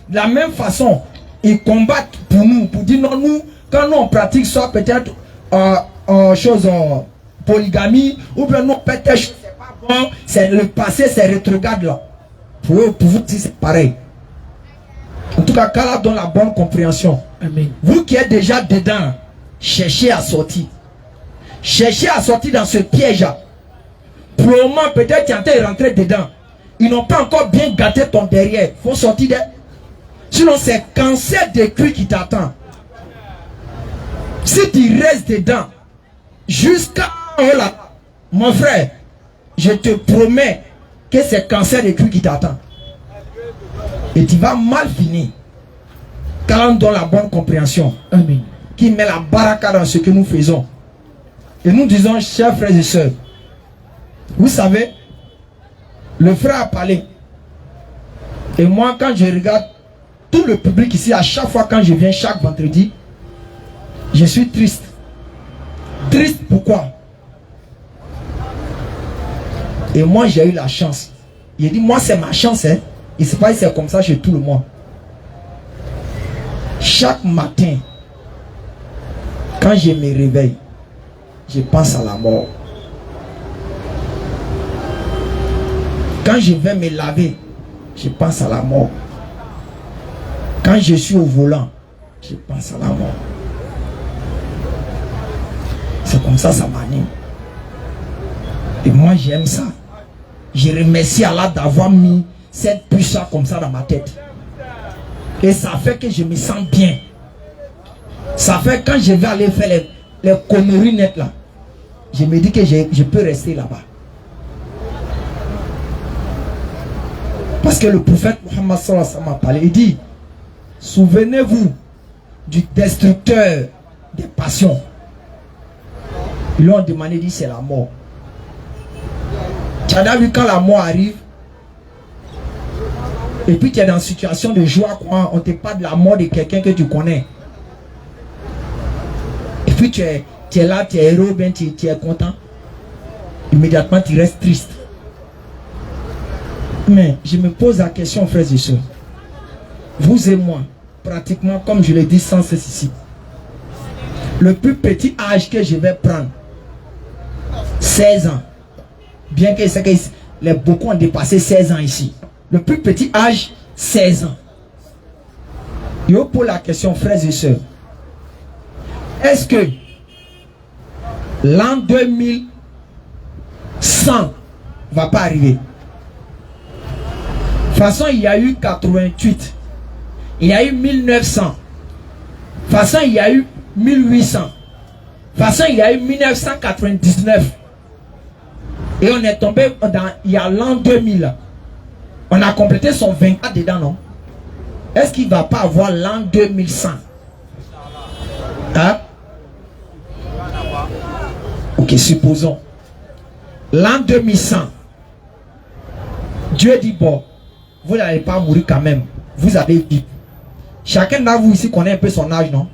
De la même façon, ils combattent pour nous, pour dire non, nous, quand nous on pratique soit peut-être polygamie, ou bien non, peut-être c'est pas bon, c'est le passé, c'est rétrograde là. Pour eux, pour vous dire c'est pareil. En tout cas, qu'Allah donne la bonne compréhension. Amen. Vous qui êtes déjà dedans, cherchez à sortir. Cherchez à sortir dans ce piège. Pour le moment, peut-être tu es en train de rentrer dedans. Ils n'ont pas encore bien gâté ton derrière. Il faut sortir de... Sinon, c'est cancer de cuir qui t'attend. Si tu restes dedans, jusqu'à là, mon frère, je te promets que c'est cancer de cuir qui t'attend. Et tu vas mal finir. Car on donne la bonne compréhension. Amen. Qui met la baraka dans ce que nous faisons. Et nous disons, chers frères et sœurs, vous savez, le frère a parlé. Et moi, quand je regarde tout le public ici, à chaque fois quand je viens, chaque vendredi, je suis triste. Triste pourquoi? Et moi, j'ai eu la chance. Il dit, moi, c'est ma chance. Hein. Et c'est pas c'est comme ça chez tout le monde. Chaque matin, quand je me réveille, je pense à la mort. Quand je vais me laver, je pense à la mort. Quand je suis au volant, je pense à la mort. C'est comme ça, ça m'anime. Et moi, j'aime ça. Je remercie Allah d'avoir mis cette puissance comme ça dans ma tête. Et ça fait que je me sens bien. Ça fait quand je vais aller faire les conneries nettes là, je me dis que je peux rester là-bas. Parce que le prophète Muhammad sallallahu alayhi wa sallam a parlé, il dit, souvenez-vous du destructeur des passions. Ils lui ont demandé, il dit, c'est la mort. Tu as vu quand la mort arrive, et puis tu es dans une situation de joie, quoi, on te parle de la mort de quelqu'un que tu connais. Et puis tu es là, tu es heureux, bien, tu es content. immédiatement tu restes triste. Mais je me pose la question, frères et sœurs. Vous et moi, pratiquement comme je l'ai dit sans cesse ici, le plus petit âge que je vais prendre, 16 ans. Bien que c'est que les beaucoup ont dépassé 16 ans ici. Le plus petit âge, 16 ans. Je vous pose la question, frères et sœurs. Est-ce que l'an 2100 va pas arriver? De toute façon, il y a eu 88. Il y a eu 1900. De toute façon, il y a eu 1800. De toute façon, il y a eu 1999. Et on est tombé dans, il y a l'an 2000. On a complété son 24 dedans, non? Est-ce qu'il ne va pas avoir l'an 2100? Hein? Ok, supposons. L'an 2100. Dieu dit, bon, vous n'allez pas mourir quand même. Vous allez vivre. Chacun d'entre vous ici connaît un peu son âge, non?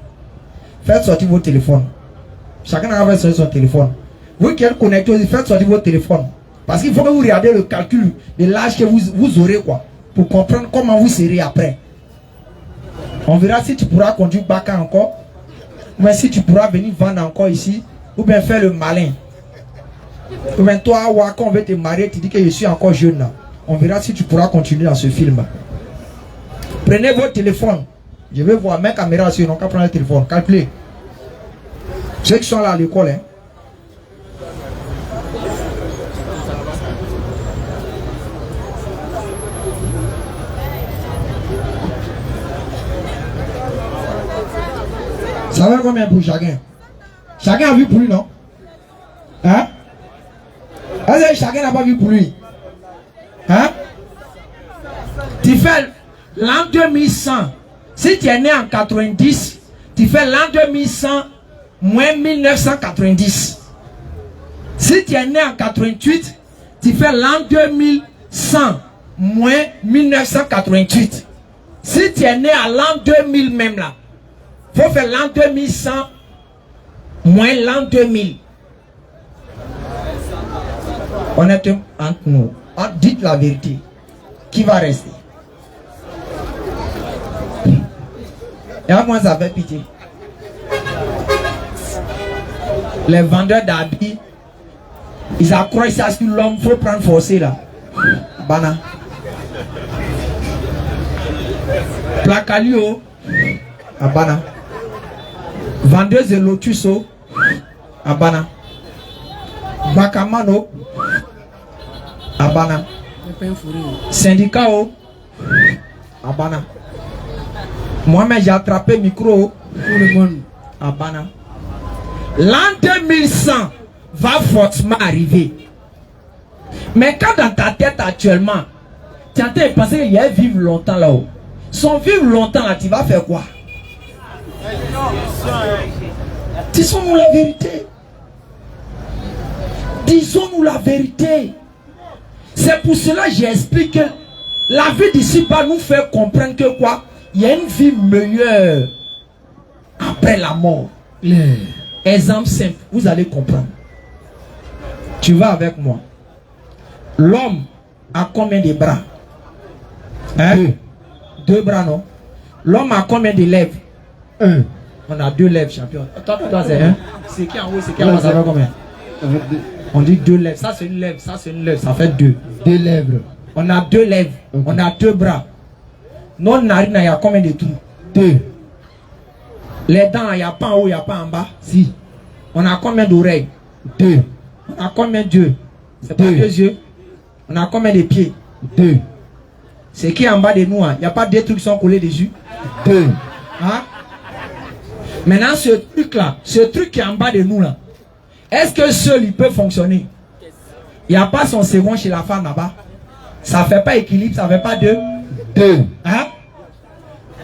Faites sortir vos téléphones. Chacun d'entre vous fait sortir son téléphone. Vous qui êtes connectés, faites sortir votre téléphone. Parce qu'il faut que vous regardiez le calcul de l'âge que vous aurez, quoi. Pour comprendre comment vous serez après. On verra si tu pourras conduire Baka encore. Ou bien si tu pourras venir vendre encore ici. Ou bien faire le malin. Ou bien toi, quand on veut te marier, tu dis que je suis encore jeune là. On verra si tu pourras continuer dans ce film. Prenez votre téléphone. Je vais voir mes caméras sur, donc prendre le téléphone. Calculez. Ceux qui sont là à l'école, hein. Ça va combien pour chacun? Chacun a vu pour lui, non? Hein? Est-ce que chacun n'a pas vu pour lui? Hein? Tu fais l'an 2100. Si tu es né en 90, tu fais l'an 2100 moins 1990. Si tu es né en 88, tu fais l'an 2100 moins 1988. Si tu es né à l'an 2000 même là, il faut faire l'an 2100 moins l'an 2000. Honnêtement, entre nous, dites la vérité. Qui va rester? Et à moi, ça fait pitié. Les vendeurs d'habits, ils accroissent ça sur l'homme, il faut prendre forcé là. Bana. Placalio, Abana. Vendeuse de lotus, Abana. Bakamano, Abana. Syndicat, Abana. Moi-même j'ai attrapé le micro, tout le monde, Abana. L'an 2100 va forcément arriver. Mais quand dans ta tête actuellement, tu es en train de penser qu'il y a vivre longtemps là-haut. Sans vivre longtemps là, tu vas faire quoi? Disons-nous la vérité. Disons-nous la vérité. C'est pour cela que j'explique que la vie d'ici-bas nous fait comprendre que quoi? Il y a une vie meilleure après la mort. Exemple simple, vous allez comprendre. Tu vas avec moi. L'homme a combien de bras? Hein? Deux bras, non? L'homme a combien de lèvres? Un. On a deux lèvres, champion. Toi, c'est un. C'est qui en haut, c'est qui en haut, ça fait combien? On dit deux lèvres. Ça, c'est une lèvre. Ça, c'est une lèvre. Ça fait deux. Deux lèvres. On a deux lèvres. Okay. On a deux bras. Nos narines, il y a combien de trous? Deux. Les dents, il n'y a pas en haut, il n'y a pas en bas? Si. On a combien d'oreilles? Deux. On a combien d'yeux? C'est pas deux yeux. On a combien de pieds? Deux. C'est qui en bas de nous? Il n'y a pas deux trucs qui sont collés dessus? Deux. Hein? Maintenant, ce truc-là, ce truc qui est en bas de nous, là, est-ce que seul il peut fonctionner? Il n'y a pas son second chez la femme là-bas. Ça ne fait pas équilibre, ça ne fait pas deux. Deux. Hein?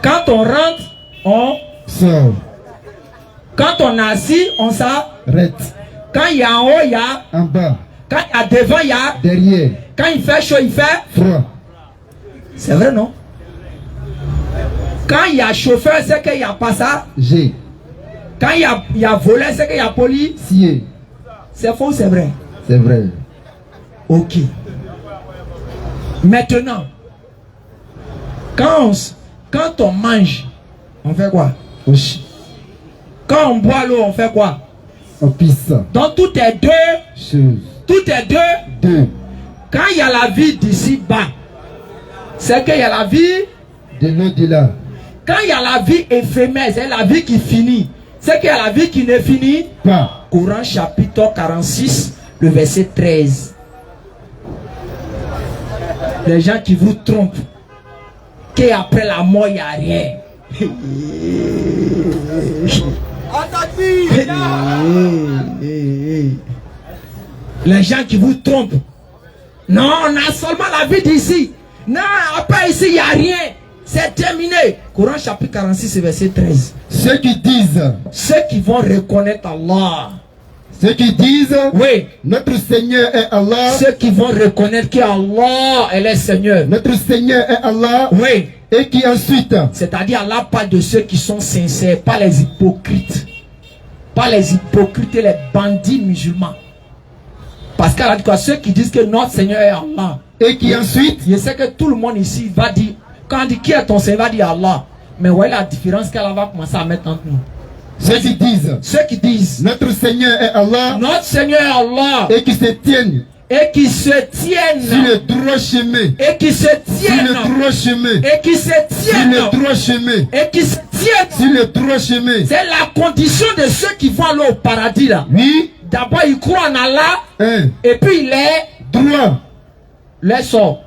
Quand on rentre, on sort. Quand on est assis, on s'arrête. Quand il y a en haut, il y a en bas. Quand il y a devant, il y a derrière. Quand il fait chaud, il fait froid. C'est vrai, non? Quand il y a chauffeur, c'est qu'il n'y a pas ça. G. Quand il y a voleur, c'est qu'il y a policier. C'est faux, c'est vrai. C'est vrai. Ok. Maintenant, quand on mange, on fait quoi? Quand on boit l'eau, on fait quoi? On pisse. Donc tout est deux choses. Tout est deux. Quand il y a la vie d'ici-bas, c'est qu'il y a la vie de l'au-delà. Quand il y a la vie éphémère, c'est la vie qui finit. C'est qu'il y a la vie qui ne finit pas. Coran chapitre 46, le verset 13. Les gens qui vous trompent, qu'après la mort, il n'y a rien. Les gens qui vous trompent. Non, on a seulement la vie d'ici. Non, après ici, il n'y a rien. C'est terminé. Coran chapitre 46, verset 13. Ceux qui disent. Ceux qui vont reconnaître Allah. Ceux qui disent. Oui. Notre Seigneur est Allah. Ceux qui vont reconnaître qu'Allah est le Seigneur. Notre Seigneur est Allah. Oui. Et qui ensuite. C'est-à-dire Allah parle de ceux qui sont sincères, pas les hypocrites. Pas les hypocrites et les bandits musulmans. Parce qu'elle a dit quoi? Ceux qui disent que notre Seigneur est Allah. Et qui ensuite. Je sais que tout le monde ici va dire. Quand on dit qui est ton Seigneur, va dire Allah. Mais ouais, la différence qu'elle va commencer à mettre entre nous. Ceux qui disent. Ceux qui disent. Notre Seigneur est Allah. Notre Seigneur est Allah. Et qui se tiennent. Et qui se tiennent. Sur le droit chemin. Et qui se tiennent. Sur le droit chemin. Et qui se tiennent. Sur le droit chemin. Et qui se tiennent. Sur le droit chemin. C'est la condition de ceux qui vont aller au paradis là. Oui. D'abord, ils croient en Allah. Et puis, il est droit. Les sort.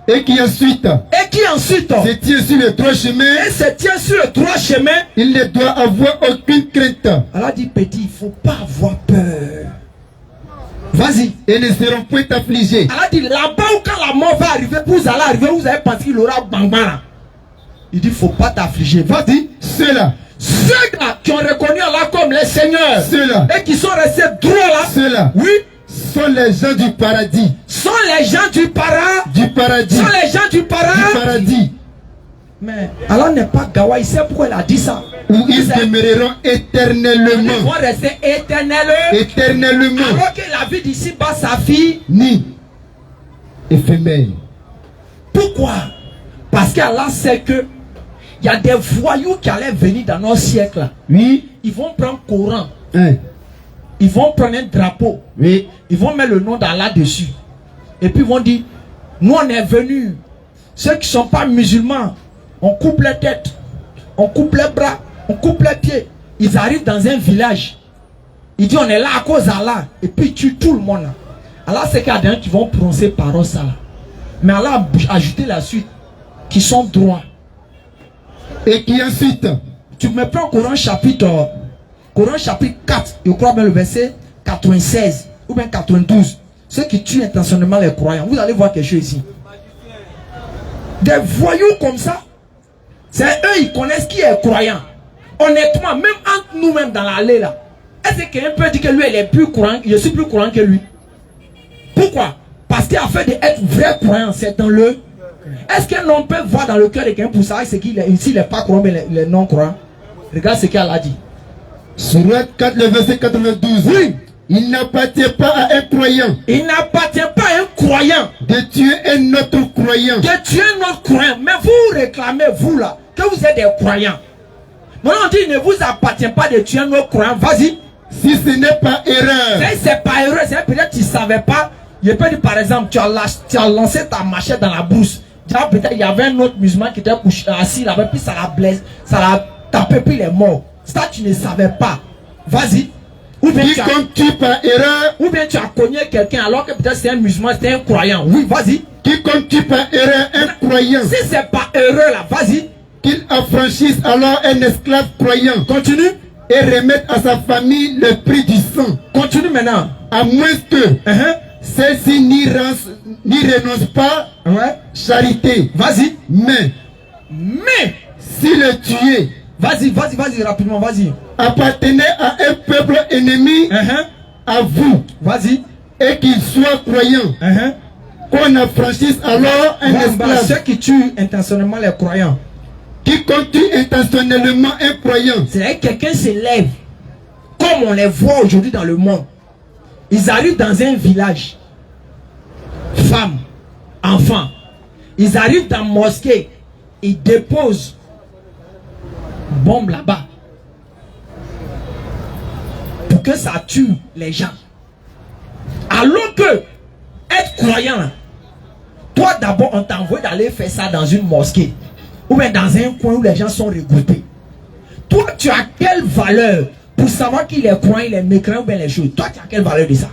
Et qui ensuite se tient sur le droit chemin. Et se tient sur le droit chemin. Il ne doit avoir aucune crainte. Allah dit petit, il ne faut pas avoir peur. Vas-y. Et ne seront point affligés. Allah dit là-bas où quand la mort va arriver, vous allez arriver, vous allez penser qu'il aura bambara. Il dit il ne faut pas t'affliger. Vas-y. Ceux-là. Ceux-là qui ont reconnu Allah comme le Seigneur. Ceux-là. Et qui sont restés droits là. Ceux-là. Oui. Sont les gens du paradis. Sont les gens du paradis. Du paradis. Sont les gens du paradis. Du paradis. Mais Allah n'est pas gawa, il sait pourquoi il a dit ça. Où ils demeureront éternellement. Ils vont rester éternellement. Éternellement. Alors que la vie d'ici-bas, sa fille. Ni éphémère. Pourquoi? Parce qu'Allah sait que il y a des voyous qui allaient venir dans nos siècles. Oui. Ils vont prendre Coran. Ils vont prendre un drapeau. Oui. Ils vont mettre le nom d'Allah dessus. Et puis ils vont dire, nous on est venus. Ceux qui ne sont pas musulmans, on coupe les têtes, on coupe les bras, on coupe les pieds. Ils arrivent dans un village. Ils disent on est là à cause d'Allah. Et puis ils tuent tout le monde. Allah c'est qu'il y a des gens qui vont prononcer parole ça là. Mais Allah a ajouté la suite. Qui sont droits. Et qui ensuite. Tu me prends Coran chapitre 4, je crois bien le verset 96 ou bien 92. Ceux qui tuent intentionnellement les croyants. Vous allez voir quelque chose ici. Des voyous comme ça. C'est eux, ils connaissent qui est croyant. Honnêtement, même entre nous-mêmes dans l'allée là. Est-ce que quelqu'un peut dire que lui, il est plus croyant, je suis plus croyant que lui? Pourquoi? Parce qu'il a fait d'être vrai croyant, c'est dans le. Est-ce qu'un homme peut voir dans le cœur de quelqu'un pour savoir s'il n'est pas croyant, mais il est non croyant? Regarde ce qu'elle a dit. Surat 4, le verset 92. Oui. Il n'appartient pas à un croyant. Il n'appartient pas à un croyant. De tuer un autre croyant. De tuer un autre croyant. Mais vous réclamez, vous là, que vous êtes des croyants. Maintenant on dit, il ne vous appartient pas de tuer un autre croyant. Vas-y. Si ce n'est pas erreur. Si c'est pas erreur, c'est peut-être que tu ne savais pas. Je peux dire par exemple, tu as lancé ta machette dans la brousse. Peut-être il y avait un autre musulman qui était assis là-bas, puis ça l'a blessé, ça l'a tapé, puis il est mort. Ça, tu ne savais pas. Vas-y. Ou bien ou bien tu as cogné quelqu'un alors que peut-être c'est un musulman, c'est un croyant. Oui, vas-y. Quiconque tue par erreur un croyant. Si c'est pas erreur là, vas-y. Qu'il affranchisse alors un esclave croyant. Continue. Et remette à sa famille le prix du sang. Continue maintenant. À moins que celle-ci n'y renonce pas. Charité. Vas-y. Mais si le tué. Vas-y, rapidement, vas-y. Appartenait à un peuple ennemi. À vous. Vas-y. Et qu'il soit croyant. Qu'on affranchisse alors un esclave. Ceux qui tuent intentionnellement les croyants. Quiconque tue intentionnellement un croyant. C'est-à-dire que quelqu'un s'élève. Comme on les voit aujourd'hui dans le monde. Ils arrivent dans un village. femmes, enfants. Ils arrivent dans la mosquée, ils déposent bombe là-bas pour que ça tue les gens. Alors que être croyant là, toi d'abord on t'envoie d'aller faire ça dans une mosquée ou bien dans un coin où les gens sont regroupés. Toi tu as quelle valeur pour savoir qu'il est croyant, il est mécréant ou bien les choses? Toi tu as quelle valeur de ça?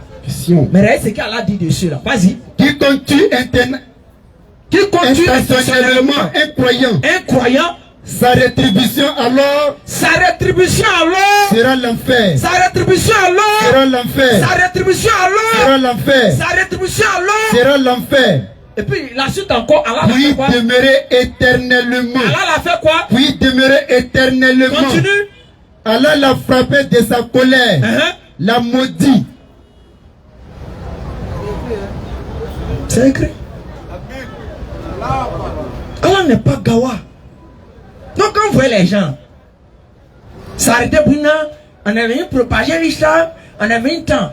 Mais regarde ce qu'Allah dit dessus là. Vas-y. Quiconque tue intentionnellement un croyant, sa rétribution alors sera l'enfer. Sa rétribution alors sera l'enfer. Sa rétribution alors sera l'enfer. Sa rétribution alors sera l'enfer. Et puis la suite encore, Allah l'a Puis fait quoi? demeurer éternellement. Allah l'a fait quoi? Puis demeurer éternellement. Continue. Allah l'a frappé de sa colère. L'a maudit. C'est écrit. Allah n'est pas gawa. Donc quand vous voyez les gens s'arrêter pour nous, on est venu propager l'islam, on est venu temps.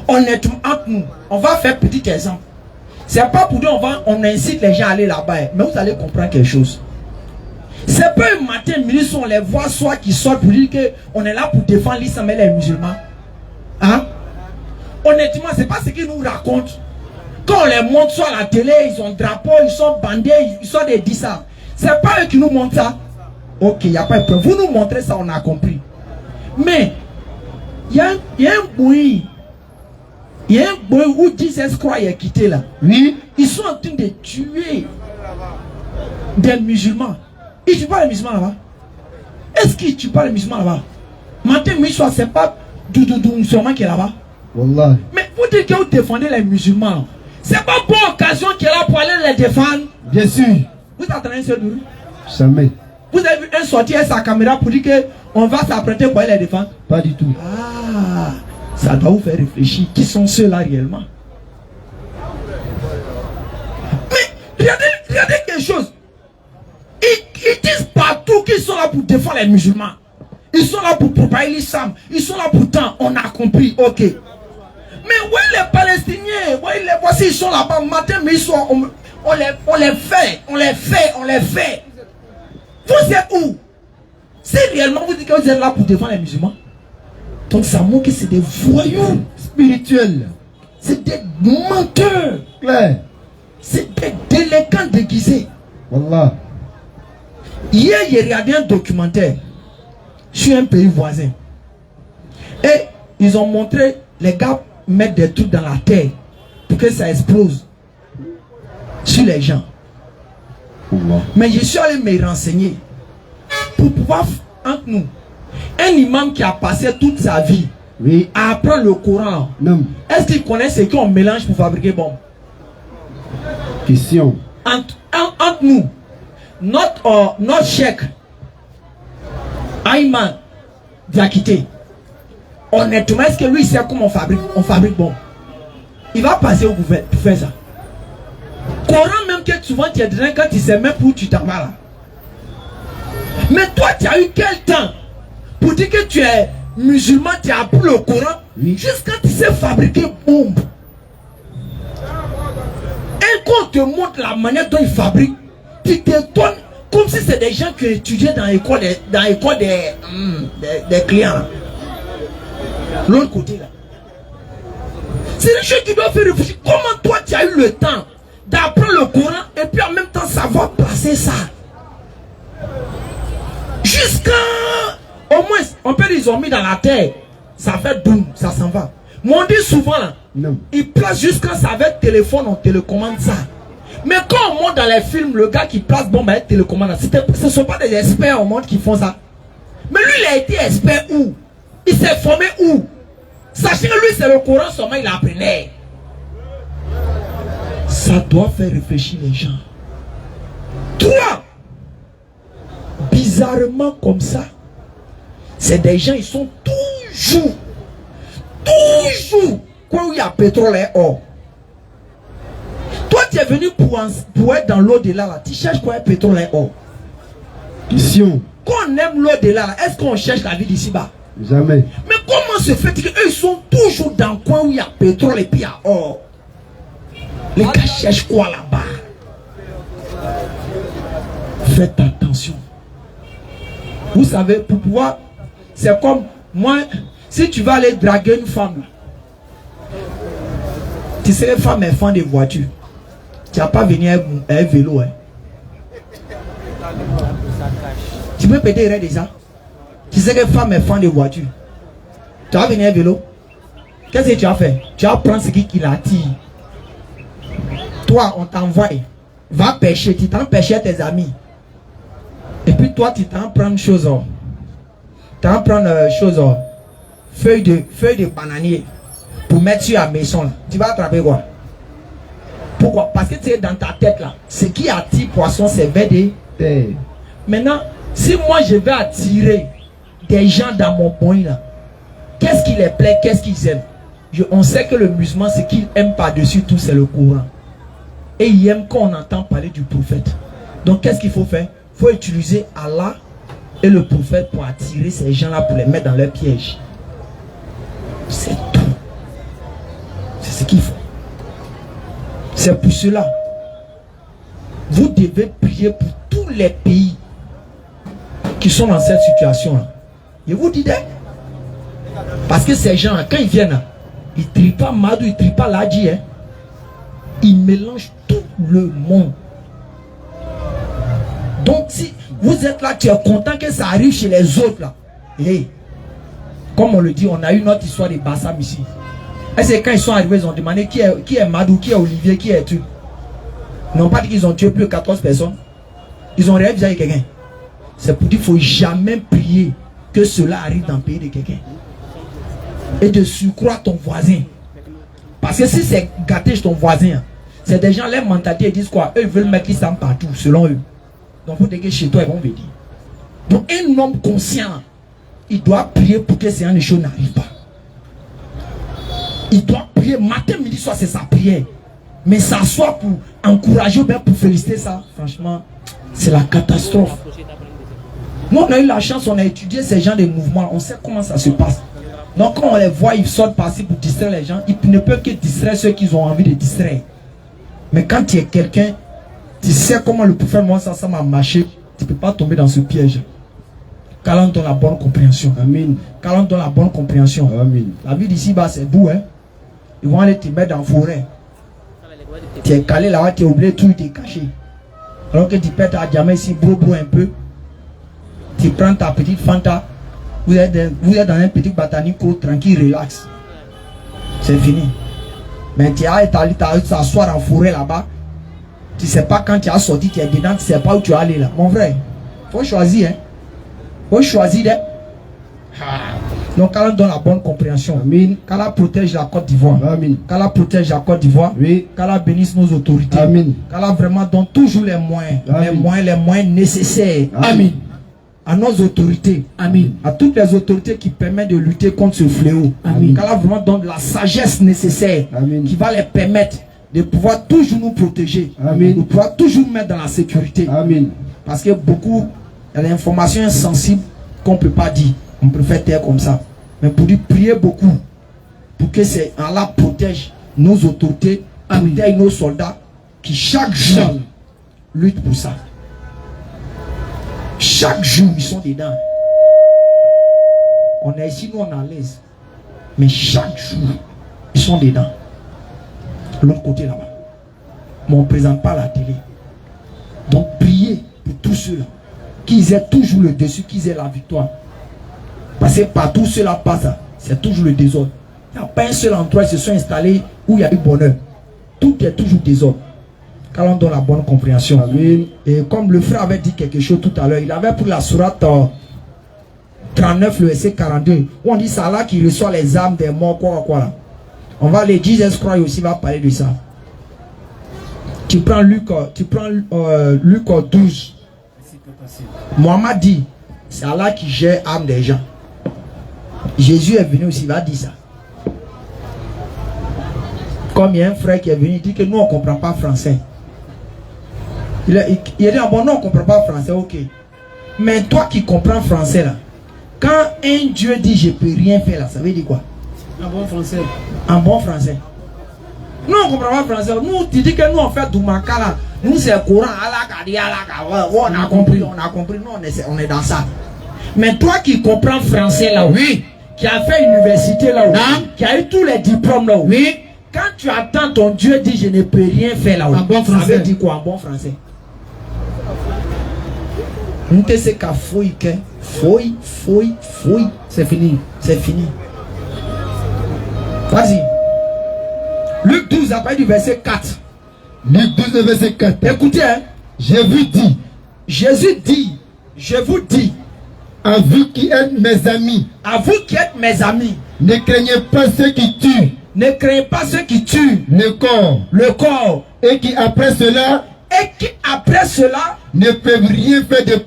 Honnêtement entre nous, on va faire petit exemple. C'est pas pour dire on incite les gens à aller là-bas, mais vous allez comprendre quelque chose. C'est pas un matin, midi, on les voit soit qui sortent pour dire qu'on est là pour défendre l'islam et les musulmans. Hein? Honnêtement, c'est pas ce qu'ils nous racontent. Quand on les montre sur la télé, ils ont un drapeau, ils sont bandés, ils sont des dissards. C'est pas eux qui nous montrent ça. Ok, il n'y a pas de problème. Vous nous montrez ça, on a compris. Mais, il y a un bruit. Il y a un bruit où Jesus Christ est quitté là. Oui. Ils sont en train de tuer des musulmans. Ils ne tuent pas les musulmans là-bas. Est-ce qu'ils ne tuent pas les musulmans là-bas? Matin, mais c'est pas Doudou sûrement qui est là-bas. Wallah. Mais vous dites que vous défendez les musulmans. C'est pas pour occasion qu'il est là pour aller les défendre. Bien sûr. Vous entendez ce Doudou? Jamais. Vous avez vu un sortir avec sa caméra pour dire qu'on va s'apprêter pour aller les défendre? Pas du tout. Ah, ça doit vous faire réfléchir. Qui sont ceux-là réellement? Mais regardez quelque chose. Ils disent partout qu'ils sont là pour défendre les musulmans. Ils sont là pour propager l'islam. Ils sont là pour tant. On a compris. Ok. Mais où est les Palestiniens? Voici, ils sont là-bas matin, mais ils sont. On les fait. Vous êtes où? Si réellement vous dites que vous êtes là pour défendre les musulmans, donc ça montre que c'est des voyous spirituels. C'est des menteurs. Claire. C'est des délinquants déguisés. Wallah. Hier, j'ai regardé un documentaire sur un pays voisin. Et ils ont montré les gars mettre des trucs dans la terre pour que ça explose sur les gens. Allah. Mais je suis allé me renseigner pour pouvoir, entre nous, un imam qui a passé toute sa vie à apprendre le Coran, est-ce qu'il connaît ce qu'on mélange pour fabriquer bombe? Question. Entre nous, notre cheikh Ayman Diakité, honnêtement, est-ce que lui sait comment on fabrique bombe? Il va passer au gouvernement pour faire ça. Coran même que souvent tu es dedans quand tu sais même pour tu t'en vas là. Mais toi tu as eu quel temps pour dire que tu es musulman, tu as appris le Coran jusqu'à tu sais fabriquer bombe. Et quand on te montre la manière dont ils fabriquent, tu t'étonnes comme si c'est des gens qui étudiaient dans l'école des clients. L'autre côté là. C'est des choses qui doivent faire réfléchir. Comment toi tu as eu le temps d'apprendre le Coran et puis en même temps savoir placer ça? Jusqu'à au moins, on peut dire ils ont mis dans la terre, ça fait boum, ça s'en va. Mais on dit souvent là, ils placent jusqu'à ça avec téléphone, on télécommande ça. Mais quand on monte dans les films, le gars qui place bombe avec télécommande, ce ne sont pas des experts au monde qui font ça. Mais lui, il a été expert où? Il s'est formé où? Sachez que lui, c'est le Coran seulement, il apprenait. Ça doit faire réfléchir les gens. Toi, bizarrement comme ça, c'est des gens, ils sont toujours, quand il y a pétrole et or. Toi, tu es venu pour être dans l'au-delà là. Tu cherches quoi, pétrole et or? Question. Quand on aime l'au-delà là, est-ce qu'on cherche la vie d'ici bas? Jamais. Mais comment se fait qu'eux ils sont toujours dans le coin où il y a pétrole et puis il y a or? Les gars cherchent quoi là-bas? Faites attention. Vous savez, pour pouvoir, c'est comme moi, si tu vas aller draguer une femme, tu sais, les femmes elles font des voitures. Tu n'as pas venu avec un vélo. Hein. Tu peux péter les ça. Tu sais que les femmes elles font des voitures. Tu vas venir avec un vélo. Qu'est-ce que tu as fait? Tu vas prendre ce qui l'attire. Toi, on t'envoie. Va pêcher. Tu t'en pêcher tes amis. Et puis toi, tu t'en prends une chose. Tu t'en prends chose. Feuille de bananier. Pour mettre sur la maison. Là. Tu vas attraper quoi? Pourquoi? Parce que tu es dans ta tête là. Ce qui attire poisson, c'est BD. Maintenant, si moi je vais attirer des gens dans mon point là, qu'est-ce qui les plaît? Qu'est-ce qu'ils aiment? On sait que le musulman, ce qu'il aime par-dessus tout, c'est le Coran. Et il aime quand on entend parler du prophète. Donc qu'est-ce qu'il faut faire? Il faut utiliser Allah et le prophète pour attirer ces gens-là, pour les mettre dans leur piège. C'est tout. C'est ce qu'il faut. C'est pour cela. Vous devez prier pour tous les pays qui sont dans cette situation-là. Je vous dis, parce que ces gens, quand ils viennent, ils ne trient pas Madou, ils ne trient pas Ladji. Hein. Ils mélangent tout le monde. Donc, si vous êtes là, tu es content que ça arrive chez les autres, là. Hey, comme on le dit, on a eu notre histoire de Bassam ici. Et c'est quand ils sont arrivés, ils ont demandé qui est Madou, qui est Olivier, qui est tu. Ils n'ont pas dit qu'ils ont tué plus de 14 personnes. Ils ont réalisé avec quelqu'un. C'est pour dire qu'il ne faut jamais prier que cela arrive dans le pays de quelqu'un. Et de surcroît ton voisin. Parce que si c'est gâté chez ton voisin, c'est des gens, leur mentalité, ils disent quoi? Eux, ils veulent mettre l'islam partout, selon eux. Donc, vous dites que chez toi, ils vont venir. Donc, un homme conscient, il doit prier pour que ces choses n'arrivent pas. Il doit prier matin, midi, soir, c'est sa prière. Mais s'asseoir pour encourager ou bien pour féliciter ça, franchement, c'est la catastrophe. Nous, on a eu la chance, on a étudié ces gens de mouvements, on sait comment ça se passe. Donc, quand on les voit, ils sortent par-ci pour distraire les gens, ils ne peuvent que distraire ceux qu'ils ont envie de distraire. Mais quand tu es quelqu'un, tu sais comment le prophète Mohammed ça m'a marché, tu ne peux pas tomber dans ce piège. Qu'Allah donne la bonne compréhension. Amen. Qu'Allah donne la bonne compréhension. Amen. La vie d'ici, c'est doux, hein. Ils vont aller te mettre dans la forêt. Tu es calé là-bas, tu es oublié, tout est caché. Alors que tu pètes ta diamant ici, bro un peu. Tu prends ta petite Fanta. Vous êtes dans un petit botanico tranquille, relax. C'est fini. Mais tu as t'asseoir en forêt là-bas. Tu ne sais pas quand tu as sorti, tu es dedans, tu ne sais pas où tu es allé là. Mon frère, il faut choisir. Hein. Il faut choisir. Donc, qu'Allah donne la bonne compréhension. Amen. Qu'Allah protège la Côte d'Ivoire. Amen. Qu'Allah protège la Côte d'Ivoire. Oui. Qu'Allah bénisse nos autorités. Amen. Qu'Allah vraiment donne toujours les moyens. Amen. Les moyens nécessaires. Amen. À nos autorités. Amen. À toutes les autorités qui permettent de lutter contre ce fléau. Amen. Qu'Allah vraiment donne la sagesse nécessaire. Amen. Qui va les permettre de pouvoir toujours nous protéger. Amen. De pouvoir toujours mettre dans la sécurité. Amen. Parce que beaucoup, il y a des informations insensibles qu'on ne peut pas dire. On préfère taire comme ça. Mais pour dire prier beaucoup. Pour que Allah protège nos autorités, protège nos soldats qui chaque jour luttent pour ça. Chaque jour, ils sont dedans. On est ici, nous on est à l'aise. Mais chaque jour, ils sont dedans. L'autre côté là-bas. Mais on ne présente pas la télé. Donc priez pour tous ceux-là. Qu'ils aient toujours le dessus, qu'ils aient la victoire. Parce que partout cela passe, c'est toujours le désordre. Il n'y a pas un seul endroit où ils se sont installés où il y a eu bonheur. Tout est toujours désordre. Qu'Allah donne la bonne compréhension. Amen. Et comme le frère avait dit quelque chose tout à l'heure, il avait pour la sourate 39, le verset 42, où on dit c'est Allah qui reçoit les âmes des morts, quoi là. On va les dire, je crois aussi, va parler de ça. Tu prends Luc 12. Mohammed dit, c'est Allah qui gère l'âme des gens. Jésus est venu aussi, il va dire ça. Comme il y a un frère qui est venu, il dit que nous on ne comprend pas français. Il a dit, ah bon, non, on ne comprend pas français, ok. Mais toi qui comprends français là, quand un Dieu dit je ne peux rien faire là, ça veut dire quoi? En bon français. En bon français. Nous on comprend pas français. Nous tu dis que nous on fait Doumakala. Nous c'est Coran, on a compris. Nous on est dans ça. Mais toi qui comprends français là, oui, qui a fait université là, qui a eu tous les diplômes là, oui, quand tu attends ton Dieu dit je ne peux rien faire là, bon ça veut dire quoi en bon français? Nous te sais qu'à fouille, c'est fini, c'est fini. Vas-y. Luc 12, à partir du verset 4. Luc 12, verset 4. Écoutez, hein. Jésus dit, je vous dis, à vous qui êtes mes amis, ne craignez pas ceux qui tuent, le corps, et qui après cela, ne peuvent rien faire de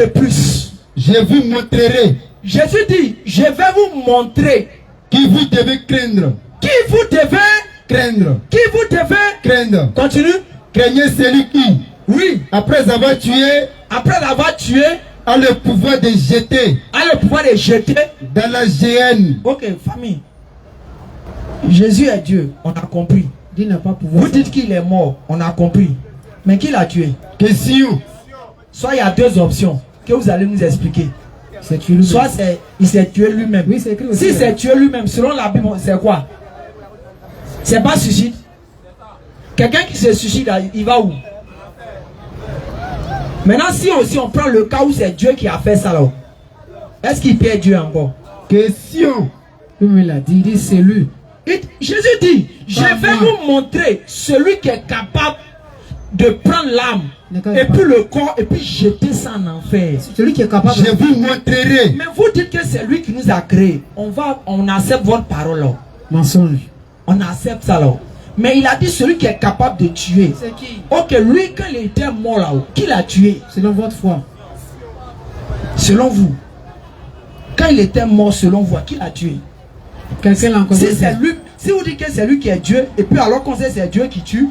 plus. Je vous montrerai. Jésus dit, je vais vous montrer qui vous devez craindre. Craindre. Continue. Craignez celui qui, oui, après avoir tué, a le pouvoir de jeter dans la géhenne. Ok, famille. Jésus est Dieu, on a compris. Dieu n'a pas pouvoir. Vous dites qu'il est mort, on a compris. Mais qui l'a tué? Question. Soit il y a deux options que vous allez nous expliquer. Soit il s'est tué lui-même. Oui, si c'est tué lui-même, selon la Bible, c'est quoi? C'est pas suicide. Quelqu'un qui se suicide, il va où? Maintenant, si aussi on prend le cas où c'est Dieu qui a fait ça là, est-ce qu'il perd Dieu encore? Question. Comme il a dit, c'est lui. Jésus dit, je vais vous montrer celui qui est capable de prendre l'âme et puis le corps et puis jeter ça en enfer. Celui qui est capable. Je vous montrerai. Mais vous dites que c'est lui qui nous a créés. On accepte votre parole là. Mensonge. On accepte ça là. Mais il a dit celui qui est capable de tuer. C'est qui? Ok, lui quand il était mort là, qui l'a tué? Selon votre foi. Selon vous. Quand il était mort selon vous, qui l'a tué? Quelqu'un l'a encore. Si vous dites que c'est lui qui est Dieu, et puis alors qu'on sait que c'est Dieu qui tue,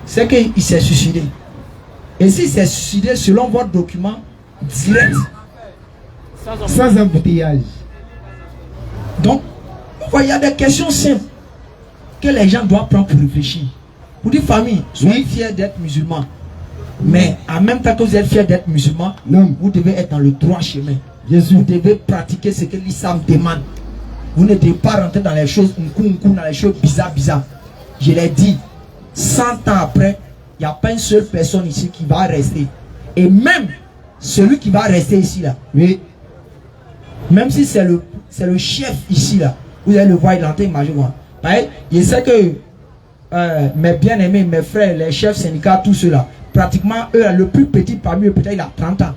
c'est qu'il s'est suicidé. Et s'il s'est suicidé selon votre document, direct. Sans embouteillage. Donc, il y a des questions simples que les gens doivent prendre pour réfléchir. Vous dites, famille, soyez fiers d'être musulmans. Mais en même temps que vous êtes fiers d'être musulmans, vous devez être dans le droit chemin. Vous devez pratiquer ce que l'islam demande. Vous ne devez pas rentrer dans les choses dans les choses bizarres. Je l'ai dit, 100 ans après, il n'y a pas une seule personne ici qui va rester. Et même celui qui va rester ici là, oui, même si c'est le chef ici là, vous allez le voir, il entend majorement. Je sais que mes bien-aimés, mes frères, les chefs syndicats, tous ceux-là, pratiquement eux, le plus petit parmi eux, peut-être il a 30 ans.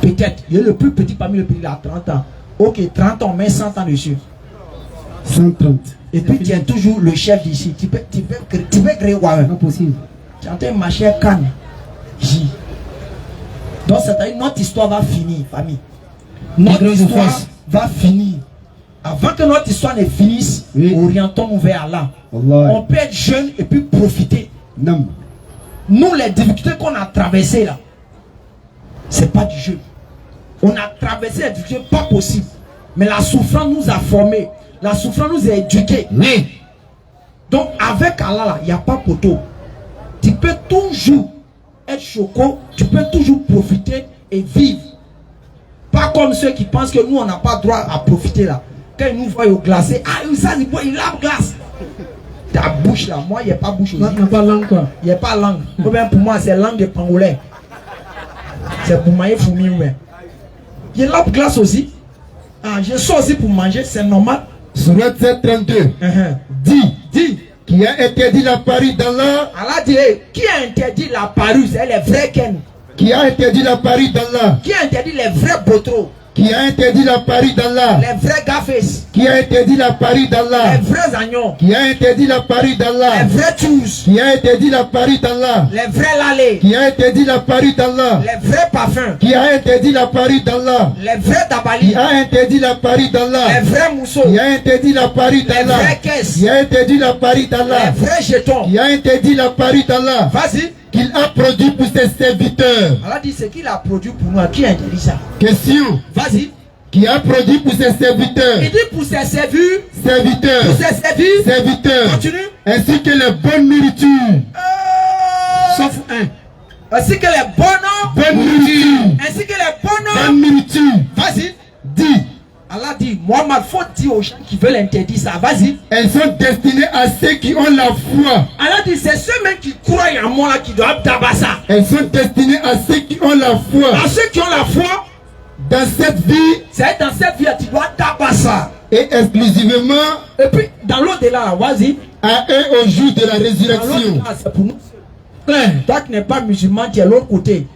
Peut-être, il est le plus petit parmi eux, il a 30 ans. Ok, 30 ans, mais 100 ans dessus. 130. Et puis tu es toujours le chef d'ici. Tu peux créer quoi? Pas possible. Tu entends ma chère canne. Donc c'est-à-dire notre histoire va finir, famille. Notre histoire va finir. Avant que notre histoire ne finisse, orientons-nous vers Allah. On peut être jeune et puis profiter. Non. Nous, les difficultés qu'on a traversées là, c'est pas du jeu. On a traversé les difficultés, pas possible. Mais la souffrance nous a formés. La souffrance nous a éduqués. Oui. Donc avec Allah, il n'y a pas poteau. Tu peux toujours être choco, tu peux toujours profiter et vivre. Pas comme ceux qui pensent que nous, on n'a pas droit à profiter là. Quand ils nous voient au glacé, ça, il lave glace. Ta bouche là, moi, il n'y a pas bouche. Il n'y a pas langue quoi. Il n'y a pas langue. Ou bien pour moi, c'est langue de pangolais. C'est pour manger fourmi ou bien. Il lave glace aussi. Je sors aussi pour manger, c'est normal. Surat 732. Dit. Qui a interdit la parure d'Allah. Allah dit, qui a interdit la parure? C'est les vrais ken. Qui a interdit la parure d'Allah. Qui a interdit les vrais botros? Qui a interdit la parure d'Allah. Les vrais gaffes. Qui a interdit la parure d'Allah. Les vrais agneaux. Qui a interdit la parure d'Allah. Les vrais tous. Qui a interdit la parure d'Allah. Les vrais lalés. Qui a interdit la parure d'Allah. Les vrais parfums. Qui a interdit la parure d'Allah. Les vrais dabali. Qui a interdit la parure d'Allah. Les vrais mousseaux. Qui a interdit la parure d'Allah. Les vraies caisses. Qui a interdit la parure d'Allah. Les vrais jetons. Qui a interdit la parure d'Allah. Vas-y. Qu'il a produit pour ses serviteurs. Allah dit ce qu'il a produit pour nous. Qui a interdit ça? Question. Vas-y. qui a produit pour ses serviteurs. Il dit pour ses serviteurs. Serviteurs. Pour ses serviteurs. Continue. Ainsi que les bonnes nourritures. Sauf un. Ainsi que les bonnes nourritures. Ainsi que les bonnes nourritures. Vas-y. Dis. Allah dit, Mohamed, faut dire aux gens qui veulent interdire ça. Vas-y. Elles sont destinées à ceux qui ont la foi. Allah dit, c'est ceux-mêmes qui croient en moi là qui doivent tabac ça. Elles sont destinées à ceux qui ont la foi. À ceux qui ont la foi. Dans cette vie. C'est dans cette vie tu dois tabac ça. Et exclusivement. Et puis, dans l'au-delà, vas-y. À eux au jour de la résurrection. C'est pour nous. Claire. Toi qui n'es pas musulman, tu es de l'autre côté.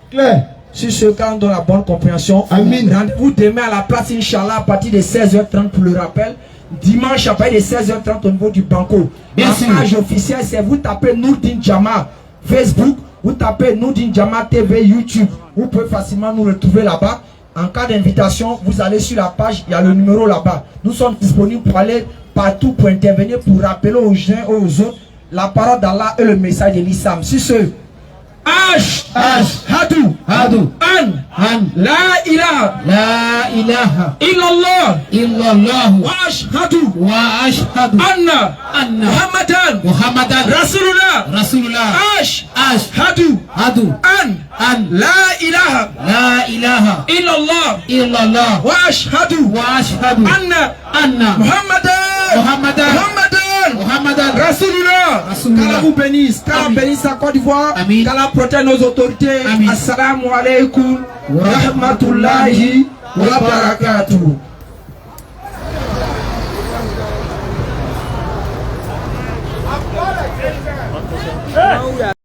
Claire. Si ceux qui ont la bonne compréhension, rendez-vous demain à la place Inch'Allah à partir de 16h30 pour le rappel. Dimanche à partir de 16h30 au niveau du Banco. La page officielle, c'est vous tapez Nourdine Jama Facebook, vous tapez Nourdine Jama TV YouTube. Vous pouvez facilement nous retrouver là-bas. En cas d'invitation, vous allez sur la page, il y a le numéro là-bas. Nous sommes disponibles pour aller partout pour intervenir, pour rappeler aux gens et aux autres la parole d'Allah et le message de l'islam. Si ce Hadu An La ilaha illallah wa ashhadu anna Muhammadan Rasulullah ashhadu an la ilaha illallah wa ashhadu anna Muhammadan Rasulullah. Qu'Allah vous bénisse. Qu'Allah bénisse la Côte d'Ivoire. Qu'Allah protège nos autorités. Assalamu alaikum wa rahmatullahi wa barakatuh.